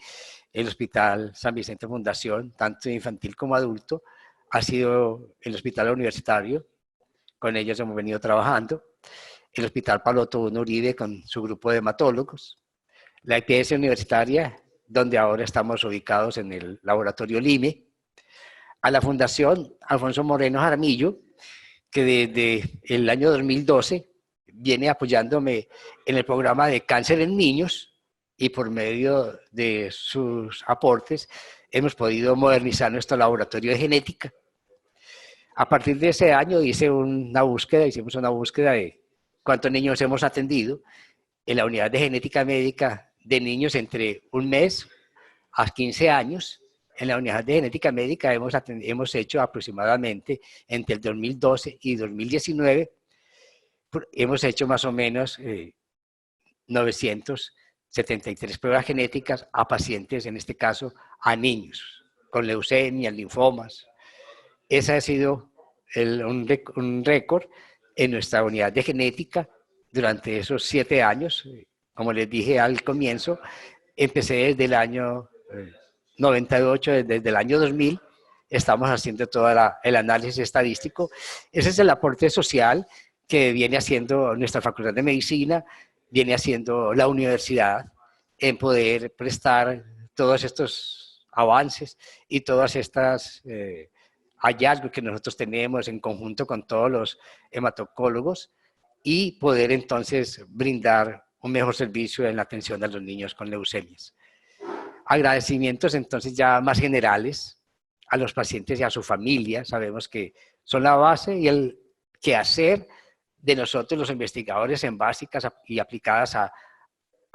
el Hospital San Vicente Fundación, tanto infantil como adulto, ha sido el hospital universitario, con ellos hemos venido trabajando, el Hospital Pablo Tobón Uribe con su grupo de hematólogos, la EPS universitaria, donde ahora estamos ubicados en el laboratorio LIME, a la Fundación Alfonso Moreno Jaramillo, que desde el año 2012 viene apoyándome en el programa de cáncer en niños y por medio de sus aportes hemos podido modernizar nuestro laboratorio de genética. A partir de ese año hicimos una búsqueda de cuántos niños hemos atendido en la unidad de genética médica de niños entre 1 mes a 15 años. En la unidad de genética médica hemos hecho aproximadamente entre el 2012 y 2019, hemos hecho más o menos 973 pruebas genéticas a pacientes, en este caso a niños, con leucemia, linfomas. Ese ha sido un récord en nuestra unidad de genética durante esos 7 años. Como les dije al comienzo, empecé desde el año 98, desde el año 2000, estamos haciendo todo el análisis estadístico. Ese es el aporte social que viene haciendo nuestra Facultad de Medicina, viene haciendo la universidad en poder prestar todos estos avances y todas estas hallazgos que nosotros tenemos en conjunto con todos los hematocólogos y poder entonces brindar un mejor servicio en la atención a los niños con leucemias. Agradecimientos entonces ya más generales a los pacientes y a su familia. Sabemos que son la base y el quehacer de nosotros los investigadores en básicas y aplicadas a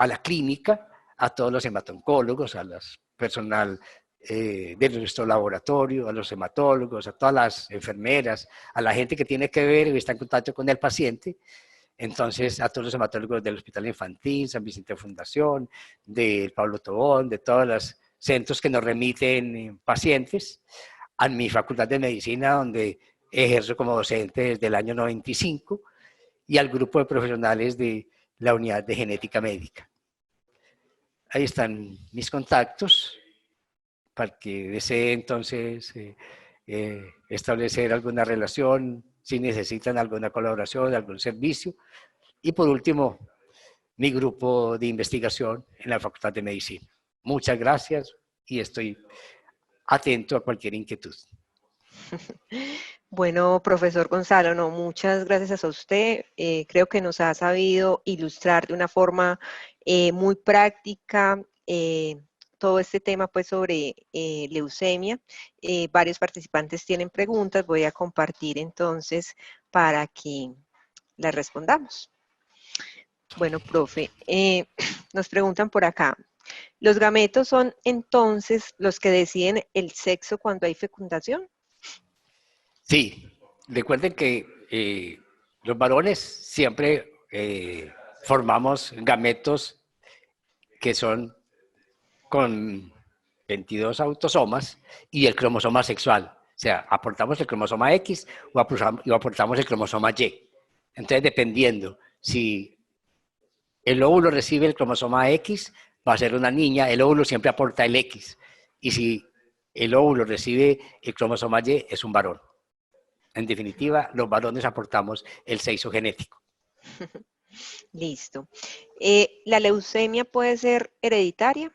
la clínica, a todos los hematoncólogos, a los personal de nuestro laboratorio, a los hematólogos, a todas las enfermeras, a la gente que tiene que ver y está en contacto con el paciente. Entonces, a todos los hematólogos del Hospital Infantil, San Vicente Fundación, del Pablo Tobón, de todos los centros que nos remiten pacientes, a mi Facultad de Medicina, donde ejerzo como docente desde el año 95, y al grupo de profesionales de la Unidad de Genética Médica. Ahí están mis contactos, para que desee entonces establecer alguna relación, si necesitan alguna colaboración, algún servicio. Y por último, mi grupo de investigación en la Facultad de Medicina. Muchas gracias y estoy atento a cualquier inquietud. Bueno, profesor Gonzalo, no, muchas gracias a usted. Creo que nos ha sabido ilustrar de una forma muy práctica todo este tema pues sobre leucemia. Varios participantes tienen preguntas, voy a compartir entonces para que las respondamos. Bueno, profe, nos preguntan por acá. ¿Los gametos son entonces los que deciden el sexo cuando hay fecundación? Sí, recuerden que los varones siempre formamos gametos que son con 22 autosomas y el cromosoma sexual. O sea, aportamos el cromosoma X o aportamos el cromosoma Y. Entonces, dependiendo si el óvulo recibe el cromosoma X, va a ser una niña, el óvulo siempre aporta el X. Y si el óvulo recibe el cromosoma Y, es un varón. En definitiva, los varones aportamos el sexo genético. Listo. ¿La leucemia puede ser hereditaria?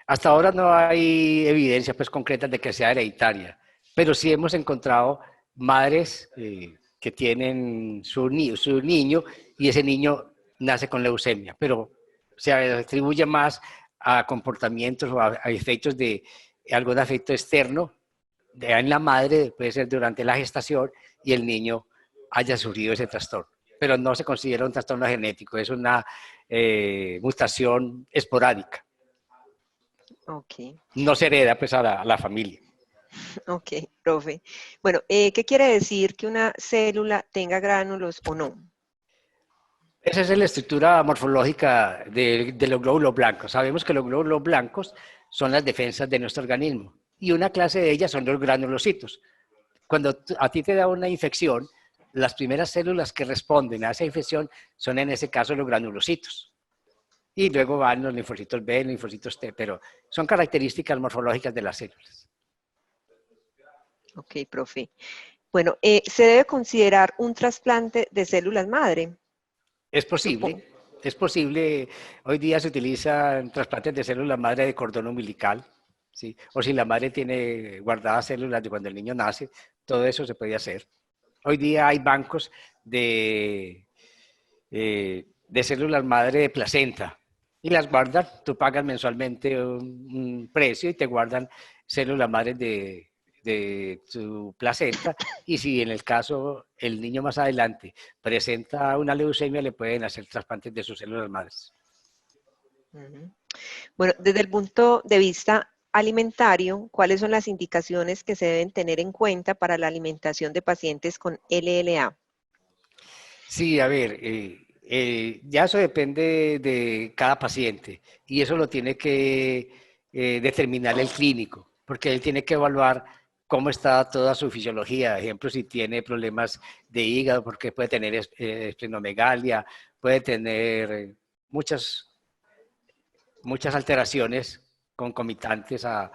Hasta ahora no hay evidencia pues, concreta de que sea hereditaria, pero sí hemos encontrado madres que tienen su niño y ese niño nace con leucemia, pero se atribuye más a comportamientos o a efectos de algún efecto externo en la madre, puede ser durante la gestación, y el niño haya sufrido ese trastorno. Pero no se considera un trastorno genético, es una mutación esporádica. Ok, No se hereda pues a la familia. ok, profe. Bueno, ¿qué quiere decir que una célula tenga gránulos o no? Esa es la estructura morfológica de los glóbulos blancos. Sabemos que los glóbulos blancos son las defensas de nuestro organismo y una clase de ellas son los granulocitos. Cuando a ti te da una infección, las primeras células que responden a esa infección son en ese caso los granulocitos. Y luego van los linfocitos B, los linfocitos T, pero son características morfológicas de las células. Ok, profe. Bueno, ¿se debe considerar un trasplante de células madre? Es posible, es posible. Hoy día se utilizan trasplantes de células madre de cordón umbilical, ¿sí? O si la madre tiene guardadas células de cuando el niño nace, todo eso se puede hacer. Hoy día hay bancos de células madre de placenta y las guardan, tú pagas mensualmente un precio y te guardan células madres de tu placenta y si en el caso el niño más adelante presenta una leucemia le pueden hacer trasplantes de sus células madres. Bueno, desde el punto de vista alimentario, ¿cuáles son las indicaciones que se deben tener en cuenta para la alimentación de pacientes con LLA? Sí, a ver, ya eso depende de cada paciente y eso lo tiene que determinar el clínico, porque él tiene que evaluar cómo está toda su fisiología. Ejemplo, si tiene problemas de hígado, porque puede tener esplenomegalia, puede tener muchas alteraciones concomitantes a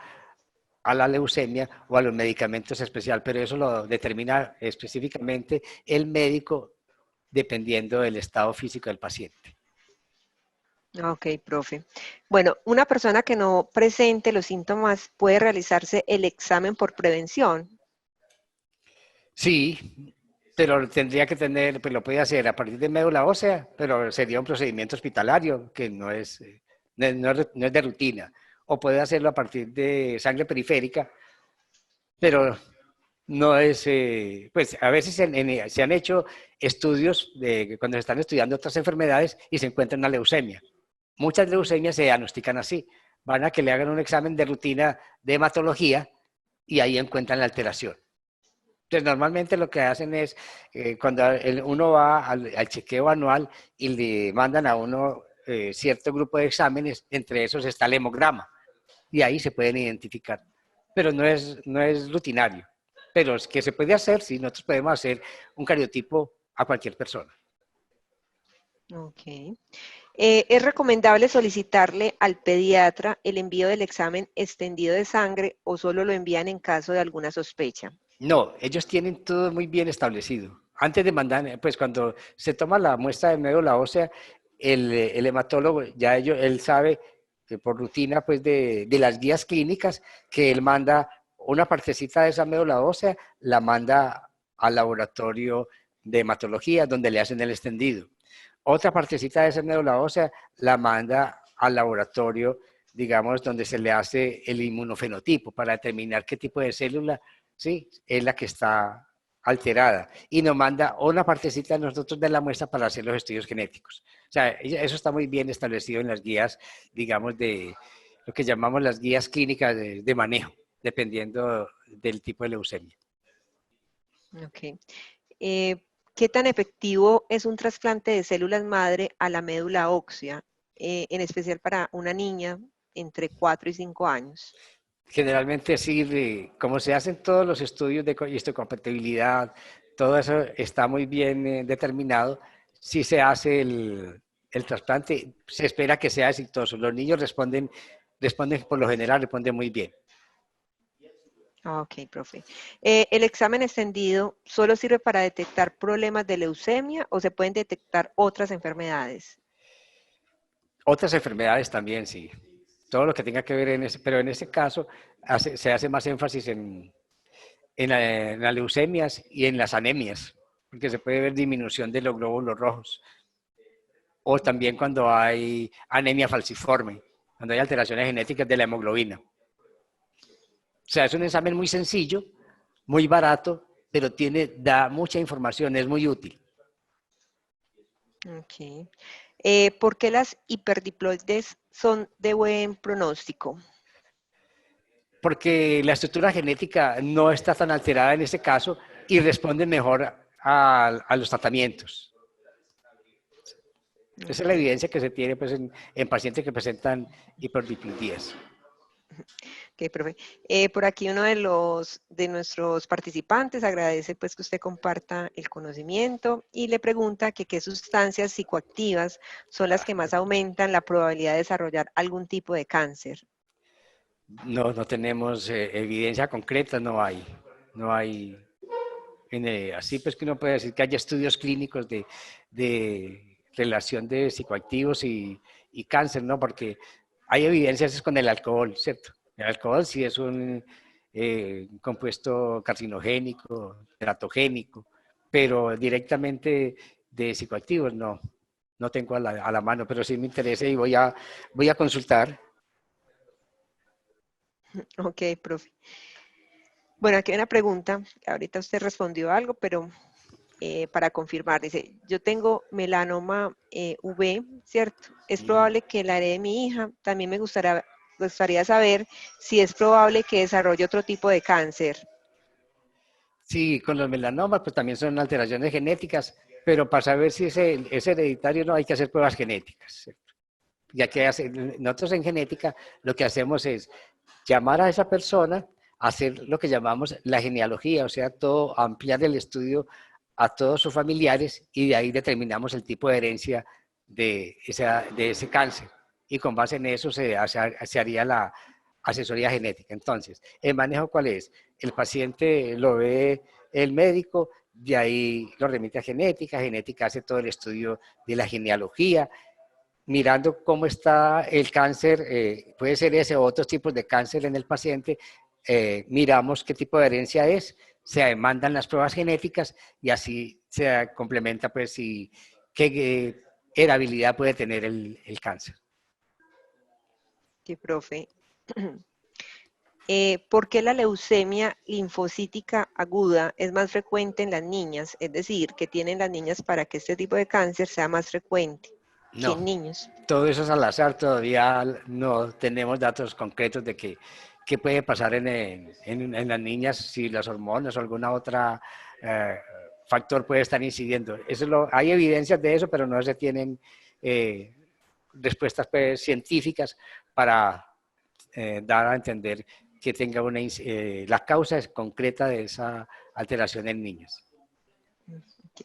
la leucemia o a los medicamentos especiales, pero eso lo determina específicamente el médico dependiendo del estado físico del paciente. Ok, profe. Bueno, una persona que no presente los síntomas puede realizarse el examen por prevención. Sí, pero tendría que tener, pues lo puede hacer a partir de médula ósea, pero sería un procedimiento hospitalario que no es de rutina. O puede hacerlo a partir de sangre periférica, pero no es, pues a veces se han hecho estudios de cuando se están estudiando otras enfermedades y se encuentra una leucemia. Muchas leucemias se diagnostican así. Van a que le hagan un examen de rutina de hematología y ahí encuentran la alteración. Entonces, normalmente lo que hacen es, cuando uno va al chequeo anual y le mandan a uno cierto grupo de exámenes, entre esos está el hemograma, y ahí se pueden identificar. Pero no es rutinario. Pero es que se puede hacer, sí, nosotros podemos hacer un cariotipo a cualquier persona. Ok. ¿Es recomendable solicitarle al pediatra el envío del examen extendido de sangre o solo lo envían en caso de alguna sospecha? No, ellos tienen todo muy bien establecido. Antes de mandar, pues cuando se toma la muestra de médula ósea, el hematólogo, ya él sabe por rutina pues de las guías clínicas que él manda una partecita de esa médula ósea, la manda al laboratorio de hematología donde le hacen el extendido. Otra partecita de esa médula ósea la manda al laboratorio, digamos, donde se le hace el inmunofenotipo para determinar qué tipo de célula, ¿sí?, es la que está alterada. Y nos manda una partecita de nosotros de la muestra para hacer los estudios genéticos. O sea, eso está muy bien establecido en las guías, digamos, de lo que llamamos las guías clínicas de manejo, dependiendo del tipo de leucemia. Ok. ¿Qué tan efectivo es un trasplante de células madre a la médula ósea, en especial para una niña entre 4 y 5 años? Generalmente sí, como se hacen todos los estudios de histocompatibilidad, todo eso está muy bien determinado. Si se hace el trasplante, se espera que sea exitoso. Los niños responden por lo general, responden muy bien. Ok, profe. ¿El examen extendido solo sirve para detectar problemas de leucemia o se pueden detectar otras enfermedades? Otras enfermedades también, sí. Todo lo que tenga que ver pero en este caso se hace más énfasis en las leucemias y en las anemias, porque se puede ver disminución de los glóbulos rojos. O también cuando hay anemia falciforme, cuando hay alteraciones genéticas de la hemoglobina. O sea, es un examen muy sencillo, muy barato, pero da mucha información, es muy útil. Ok. ¿Por qué las hiperdiploides son de buen pronóstico? Porque la estructura genética no está tan alterada en este caso y responde mejor a los tratamientos. Esa es la Ok. evidencia que se tiene pues, en pacientes que presentan hiperdiploidías. Ok, profe. Por aquí uno de nuestros participantes agradece pues que usted comparta el conocimiento y le pregunta que qué sustancias psicoactivas son las que más aumentan la probabilidad de desarrollar algún tipo de cáncer. No, no tenemos evidencia concreta, no hay así pues que uno puede decir que haya estudios clínicos de relación de psicoactivos y cáncer, ¿no? Porque hay evidencias con el alcohol, ¿cierto? El alcohol sí es un compuesto carcinogénico, teratogénico, pero directamente de psicoactivos no tengo a la mano, pero sí me interesa y voy a consultar. Ok, profe. Bueno, aquí hay una pregunta. Ahorita usted respondió algo, pero para confirmar, dice, yo tengo melanoma V, ¿cierto? Es probable que la herede mi hija. También gustaría saber si es probable que desarrolle otro tipo de cáncer. Sí, con los melanomas, pues también son alteraciones genéticas, pero para saber si es hereditario no hay que hacer pruebas genéticas, ¿cierto? Ya que nosotros en genética lo que hacemos es llamar a esa persona, hacer lo que llamamos la genealogía, o sea, ampliar el estudio a todos sus familiares y de ahí determinamos el tipo de herencia de ese cáncer. Y con base en eso se haría la asesoría genética. Entonces, ¿el manejo cuál es? El paciente lo ve el médico, de ahí lo remite a genética, genética hace todo el estudio de la genealogía, mirando cómo está el cáncer, puede ser ese o otros tipos de cáncer en el paciente, miramos qué tipo de herencia es, se demandan las pruebas genéticas y así se complementa pues si qué heredabilidad puede tener el cáncer. Sí, profe. ¿Por qué la leucemia linfocítica aguda es más frecuente en las niñas? Es decir, ¿qué tienen las niñas para que este tipo de cáncer sea más frecuente que No, en niños? todo eso es al azar, todavía no tenemos datos concretos de qué puede pasar en las niñas si las hormonas o alguna otra factor puede estar incidiendo. Hay evidencias de eso, pero no se tienen eh, respuestas pues, científicas para dar a entender que tenga la causa es concreta de esa alteración en niños. Ok.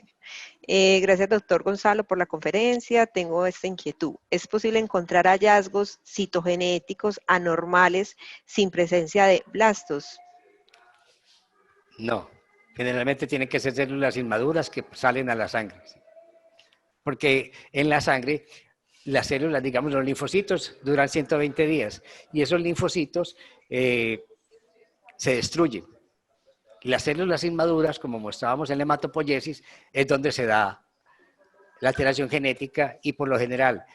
Gracias, doctor Gonzalo, por la conferencia. Tengo esta inquietud. ¿Es posible encontrar hallazgos citogenéticos anormales sin presencia de blastos? No, generalmente tienen que ser células inmaduras que salen a la sangre. Porque en la sangre, las células, digamos, los linfocitos duran 120 días y esos linfocitos se destruyen. Y las células inmaduras, como mostrábamos en la hematopoiesis, es donde se da la alteración genética y por lo general,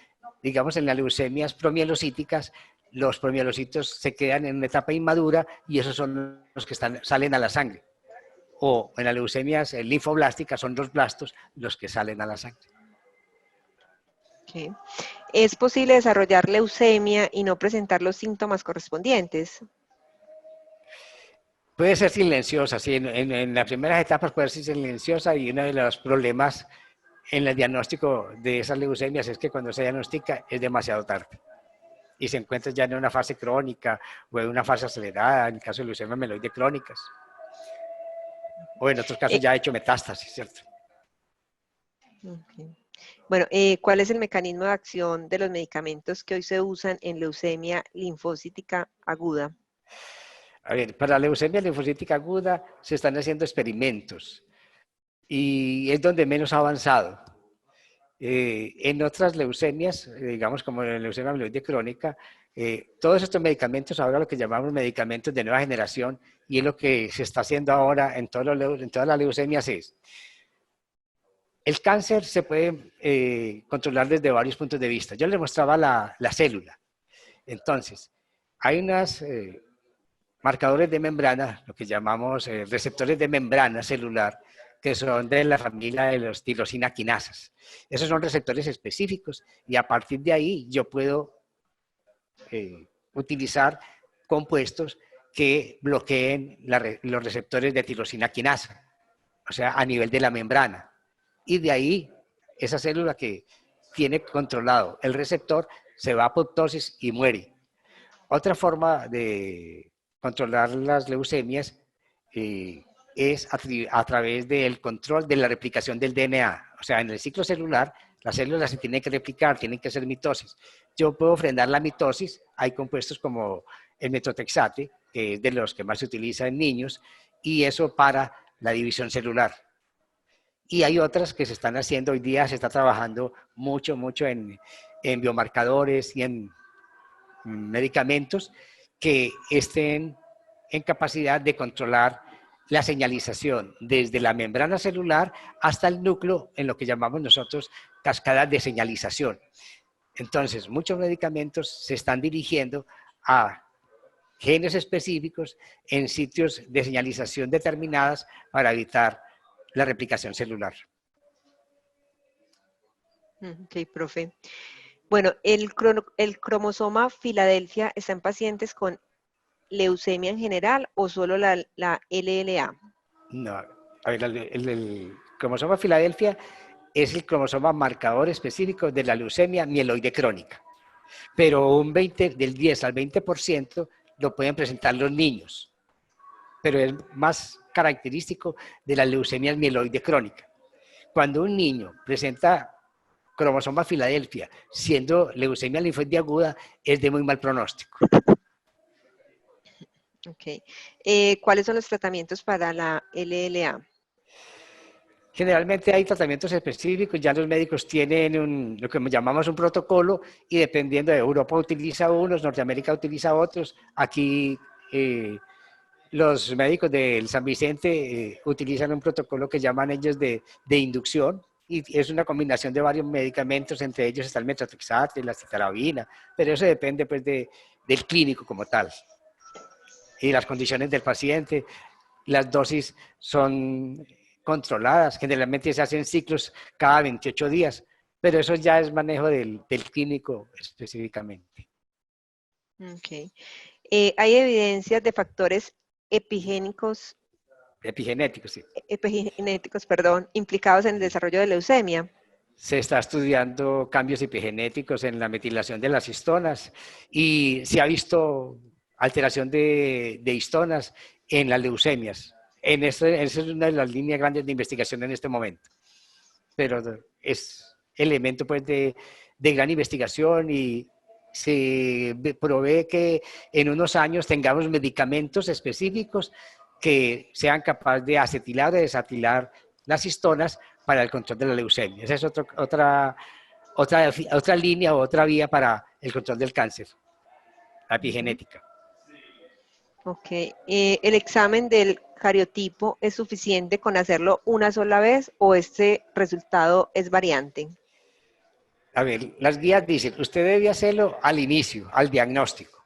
digamos, en las leucemias promielocíticas, los promielocitos se quedan en una etapa inmadura y esos son los que salen a la sangre. O en las leucemias linfoblásticas son los blastos los que salen a la sangre. Okay. ¿Es posible desarrollar leucemia y no presentar los síntomas correspondientes? Puede ser silenciosa, sí, en las primeras etapas puede ser silenciosa y uno de los problemas en el diagnóstico de esas leucemias es que cuando se diagnostica es demasiado tarde y se encuentra ya en una fase crónica o en una fase acelerada, en el caso de leucemias mieloide crónicas, o en otros casos Eh, ya ha hecho metástasis, ¿cierto? okay. Bueno, ¿cuál es el mecanismo de acción de los medicamentos que hoy se usan en leucemia linfocítica aguda? A ver, para la leucemia linfocítica aguda se están haciendo experimentos y es donde menos ha avanzado. En otras leucemias, digamos como en la leucemia mieloide crónica, todos estos medicamentos, ahora lo que llamamos medicamentos de nueva generación, y es lo que se está haciendo ahora en todas las leucemias es, el cáncer se puede controlar desde varios puntos de vista. Yo les mostraba la célula. Entonces, hay unos marcadores de membrana, lo que llamamos receptores de membrana celular, que son de la familia de los tirosina quinasas. Esos son receptores específicos y a partir de ahí yo puedo utilizar compuestos que bloqueen los receptores de tirosina quinasa, o sea, a nivel de la membrana. Y de ahí, esa célula que tiene controlado el receptor se va a apoptosis y muere. Otra forma de controlar las leucemias es a través del control de la replicación del DNA. O sea, en el ciclo celular, las células se tienen que replicar, tienen que hacer mitosis. Yo puedo frenar la mitosis, hay compuestos como el metotrexate, que es de los que más se utiliza en niños, y eso para la división celular. Y hay otras que se están haciendo, hoy día se está trabajando mucho, mucho en biomarcadores y en medicamentos que estén en capacidad de controlar la señalización desde la membrana celular hasta el núcleo en lo que llamamos nosotros cascadas de señalización. Entonces, muchos medicamentos se están dirigiendo a genes específicos en sitios de señalización determinadas para evitar la replicación celular. Ok, profe. Bueno, ¿el cromosoma Filadelfia está en pacientes con leucemia en general o solo la LLA? No, a ver, el cromosoma Filadelfia es el cromosoma marcador específico de la leucemia mieloide crónica, pero del 10 al 20% lo pueden presentar los niños, pero es más característico de la leucemia mieloide crónica. Cuando un niño presenta cromosoma Filadelfia, siendo leucemia linfoide aguda, es de muy mal pronóstico. Ok. ¿Cuáles son los tratamientos para la LLA? Generalmente hay tratamientos específicos, ya los médicos tienen lo que llamamos un protocolo y dependiendo de Europa utiliza unos, Norteamérica utiliza otros. Aquí los médicos del San Vicente utilizan un protocolo que llaman ellos de inducción y es una combinación de varios medicamentos, entre ellos está el metotrexate, la citarabina, pero eso depende pues del clínico como tal y las condiciones del paciente. Las dosis son controladas, generalmente se hacen ciclos cada 28 días, pero eso ya es manejo del clínico específicamente. Okay. ¿Hay evidencias de factores epigénicos, Epigenéticos, sí. epigenéticos, perdón, implicados en el desarrollo de leucemia? Se está estudiando cambios epigenéticos en la metilación de las histonas y se ha visto alteración de histonas en las leucemias. Esa es una de las líneas grandes de investigación en este momento. pero es elemento pues de gran investigación y se provee que en unos años tengamos medicamentos específicos que sean capaces de acetilar o desatilar las histonas para el control de la leucemia. Esa es otra línea o otra vía para el control del cáncer, la epigenética. Ok. ¿El examen del cariotipo es suficiente con hacerlo una sola vez o este resultado es variante? A ver, las guías dicen, usted debe hacerlo al inicio, al diagnóstico.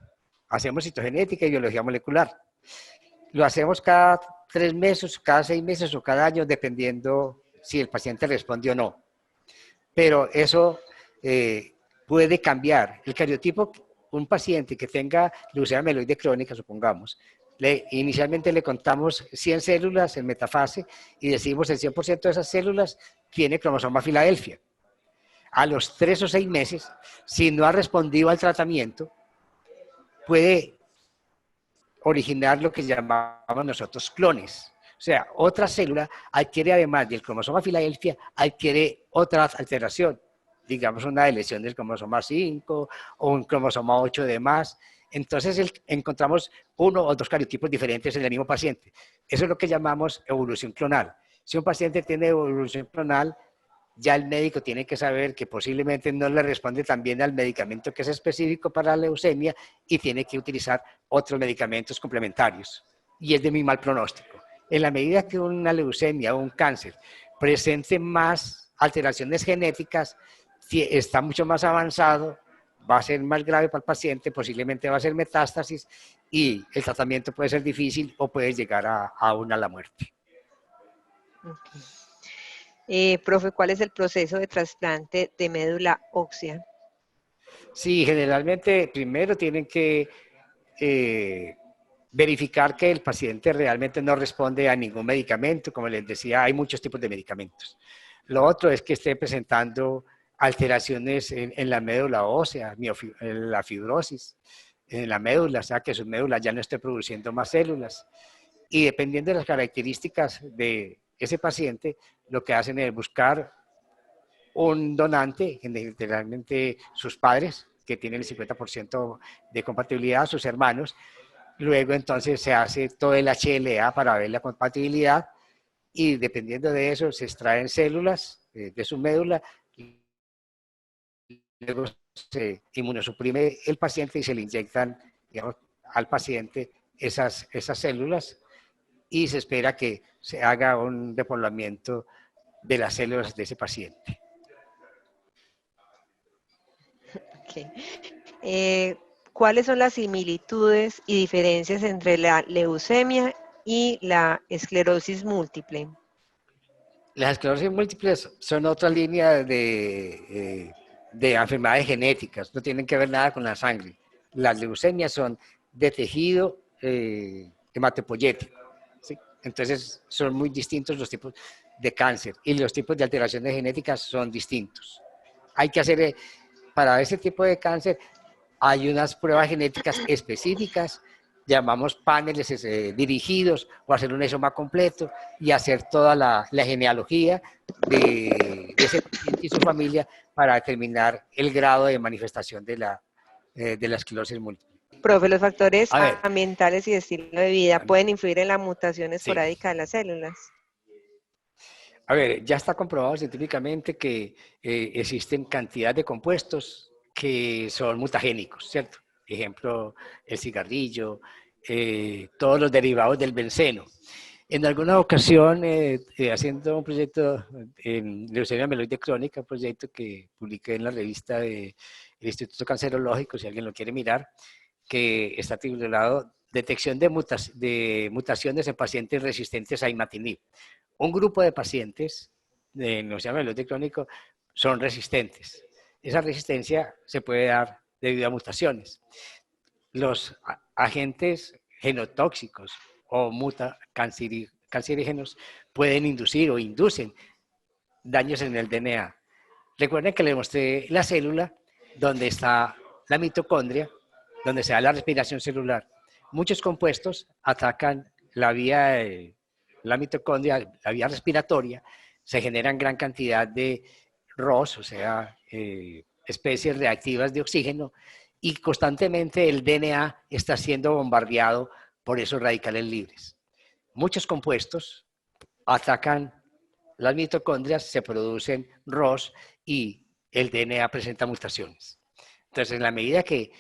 Hacemos citogenética y biología molecular. Lo hacemos cada 3 meses, cada 6 meses o cada año, dependiendo si el paciente responde o no. Pero eso puede cambiar. El cariotipo, un paciente que tenga leucemia amiloide crónica, supongamos, inicialmente le contamos 100 células en metafase y decimos el 100% de esas células tiene cromosoma Filadelfia. A los 3 o 6 meses, si no ha respondido al tratamiento, puede originar lo que llamamos nosotros clones. O sea, otra célula adquiere, además del cromosoma Filadelfia, adquiere otra alteración, digamos una lesión del cromosoma 5 o un cromosoma 8 de más. Entonces encontramos 1 o 2 cariotipos diferentes en el mismo paciente. Eso es lo que llamamos evolución clonal. Si un paciente tiene evolución clonal, ya el médico tiene que saber que posiblemente no le responde tan bien al medicamento que es específico para la leucemia y tiene que utilizar otros medicamentos complementarios. Y es de muy mal pronóstico. En la medida que una leucemia o un cáncer presente más alteraciones genéticas, está mucho más avanzado, va a ser más grave para el paciente, posiblemente va a ser metástasis y el tratamiento puede ser difícil o puede llegar aún a la muerte. Okay. Profe, ¿cuál es el proceso de trasplante de médula ósea? Sí, generalmente primero tienen que verificar que el paciente realmente no responde a ningún medicamento. Como les decía, hay muchos tipos de medicamentos. Lo otro es que esté presentando alteraciones en la médula ósea, en la fibrosis, en la médula, o sea que su médula ya no esté produciendo más células. Y dependiendo de las características de ese paciente, lo que hacen es buscar un donante, generalmente sus padres, que tienen el 50% de compatibilidad, sus hermanos. Luego entonces se hace todo el HLA para ver la compatibilidad y dependiendo de eso se extraen células de su médula, luego se inmunosuprime el paciente y se le inyectan, digamos, al paciente esas células y se espera que se haga un repoblamiento de las células de ese paciente. Okay. ¿Cuáles son las similitudes y diferencias entre la leucemia y la esclerosis múltiple? Las esclerosis múltiples son otra línea de enfermedades genéticas, no tienen que ver nada con la sangre. Las leucemias son de tejido hematopoyético, ¿sí? Entonces son muy distintos los tipos de cáncer y los tipos de alteraciones genéticas son distintos. Hay que hacer, para ese tipo de cáncer, hay unas pruebas genéticas específicas, llamamos paneles dirigidos o hacer un exoma completo y hacer toda la genealogía de ese paciente y su familia para determinar el grado de manifestación de la esclerosis múltiple. Profe, ¿los factores ambientales y de estilo de vida pueden influir en la mutación esporádica de las células? A ver, ya está comprobado científicamente que existen cantidad de compuestos que son mutagénicos, ¿cierto? Ejemplo, el cigarrillo, todos los derivados del benceno. En alguna ocasión, haciendo un proyecto en leucemia amiloide crónica, un proyecto que publiqué en la revista del Instituto Cancerológico, si alguien lo quiere mirar, que está titulado Detección de mutaciones en pacientes resistentes a imatinib. Un grupo de pacientes de leucemia amiloide crónico son resistentes. Esa resistencia se puede dar debido a mutaciones. Los agentes genotóxicos o cancerígenos pueden inducir o inducen daños en el DNA. Recuerden que les mostré la célula donde está la mitocondria, donde se da la respiración celular. Muchos compuestos atacan la vía, la mitocondria, la vía respiratoria, se generan gran cantidad de ROS, o sea, especies reactivas de oxígeno, y constantemente el DNA está siendo bombardeado por esos radicales libres. Muchos compuestos atacan las mitocondrias, se producen ROS y el DNA presenta mutaciones. Entonces, en la medida que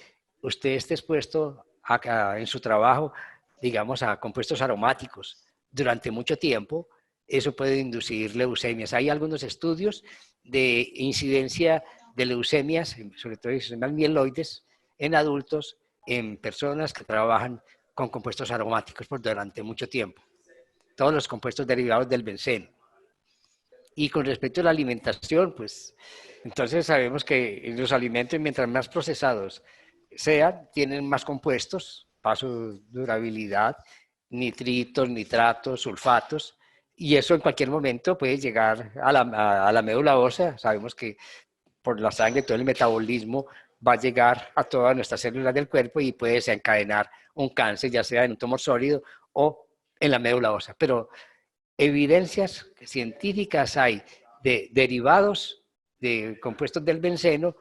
usted esté expuesto en su trabajo, digamos, a compuestos aromáticos durante mucho tiempo, eso puede inducir leucemias. Hay algunos estudios de incidencia de leucemias, sobre todo leucemias mieloides, en adultos, en personas que trabajan con compuestos aromáticos por durante mucho tiempo. Todos los compuestos derivados del benceno. Y con respecto a la alimentación, pues entonces sabemos que los alimentos, mientras más procesados sean, tienen más compuestos, paso durabilidad, nitritos, nitratos, sulfatos, y eso en cualquier momento puede llegar a la médula ósea. Sabemos que por la sangre todo el metabolismo va a llegar a todas nuestras células del cuerpo y puede desencadenar un cáncer, ya sea en un tumor sólido o en la médula ósea. Pero evidencias científicas hay de derivados de compuestos del benceno,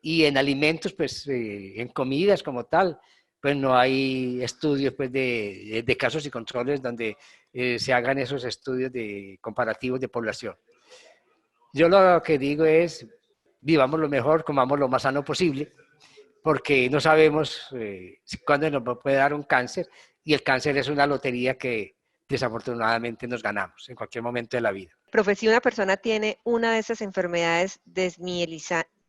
y en alimentos, pues en comidas como tal, pues no hay estudios pues, de casos y controles donde se hagan esos estudios de comparativos de población. Yo lo que digo es, vivamos lo mejor, comamos lo más sano posible, porque no sabemos cuándo nos puede dar un cáncer, y el cáncer es una lotería que desafortunadamente nos ganamos en cualquier momento de la vida. Profe, si una persona tiene una de esas enfermedades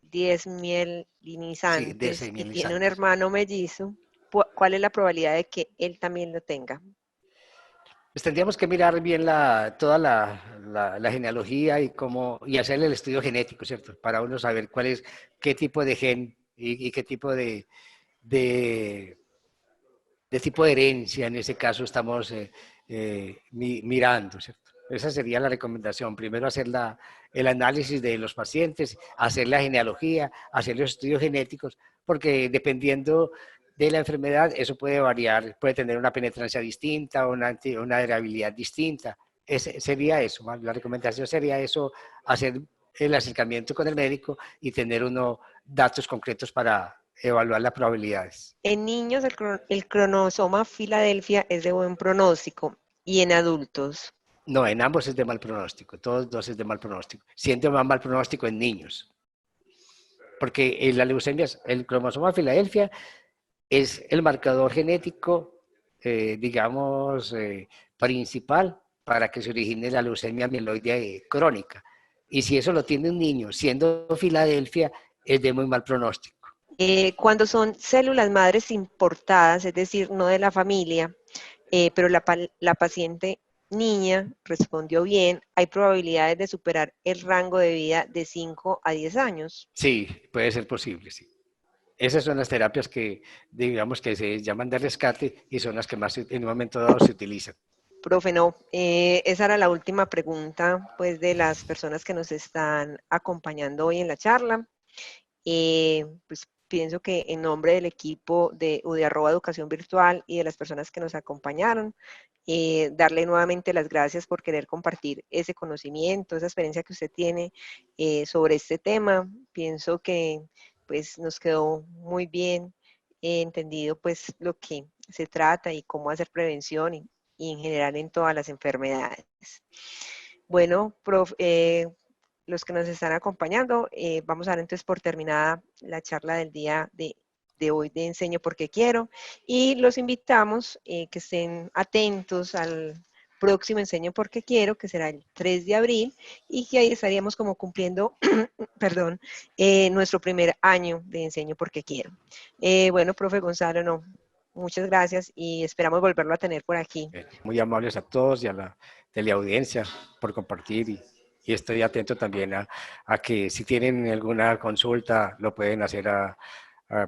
Sí, desmielinizantes y tiene un desmielinizantes. hermano mellizo, ¿cuál es la probabilidad de que él también lo tenga? Pues tendríamos que mirar bien toda la genealogía y hacer el estudio genético, ¿cierto? Para uno saber qué tipo de gen y qué tipo de tipo de herencia en ese caso estamos mirando, ¿cierto? Esa sería la recomendación. Primero hacer el análisis de los pacientes, hacer la genealogía, hacer los estudios genéticos, porque dependiendo de la enfermedad, eso puede variar, puede tener una penetrancia distinta, una heredabilidad distinta. Sería eso, la recomendación sería eso, hacer el acercamiento con el médico y tener unos datos concretos para evaluar las probabilidades. En niños el cromosoma Filadelfia es de buen pronóstico y en adultos. No, en ambos es de mal pronóstico, todos dos es de mal pronóstico. Siente más mal pronóstico en niños, porque en la leucemia, el cromosoma Filadelfia es el marcador genético, digamos, principal para que se origine la leucemia mieloide crónica. Y si eso lo tiene un niño siendo Filadelfia, es de muy mal pronóstico. Cuando son células madres importadas, es decir, no de la familia, pero la paciente niña respondió bien, hay probabilidades de superar el rango de vida de 5 a 10 años. Sí, puede ser posible, sí. Esas son las terapias que, digamos, que se llaman de rescate y son las que más en un momento dado se utilizan. Profe, no, esa era la última pregunta, pues, de las personas que nos están acompañando hoy en la charla. Pues pienso que en nombre del equipo de UDE Educación Virtual y de las personas que nos acompañaron, darle nuevamente las gracias por querer compartir ese conocimiento, esa experiencia que usted tiene sobre este tema. Pienso que pues nos quedó muy bien entendido pues lo que se trata y cómo hacer prevención y en general en todas las enfermedades. Bueno, los que nos están acompañando, vamos a dar entonces por terminada la charla del día de hoy de Enseño Porque Quiero, y los invitamos que estén atentos al próximo Enseño Porque Quiero, que será el 3 de abril, y que ahí estaríamos como cumpliendo, perdón, nuestro primer año de Enseño Porque Quiero. Bueno, profe Gonzalo, no, muchas gracias y esperamos volverlo a tener por aquí. Muy amables a todos y a la teleaudiencia por compartir, y estoy atento también a que si tienen alguna consulta lo pueden hacer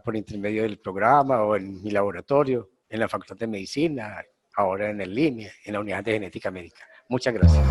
por intermedio del programa o en mi laboratorio, en la Facultad de Medicina, ahora en línea, en la Unidad de Genética Médica. Muchas gracias.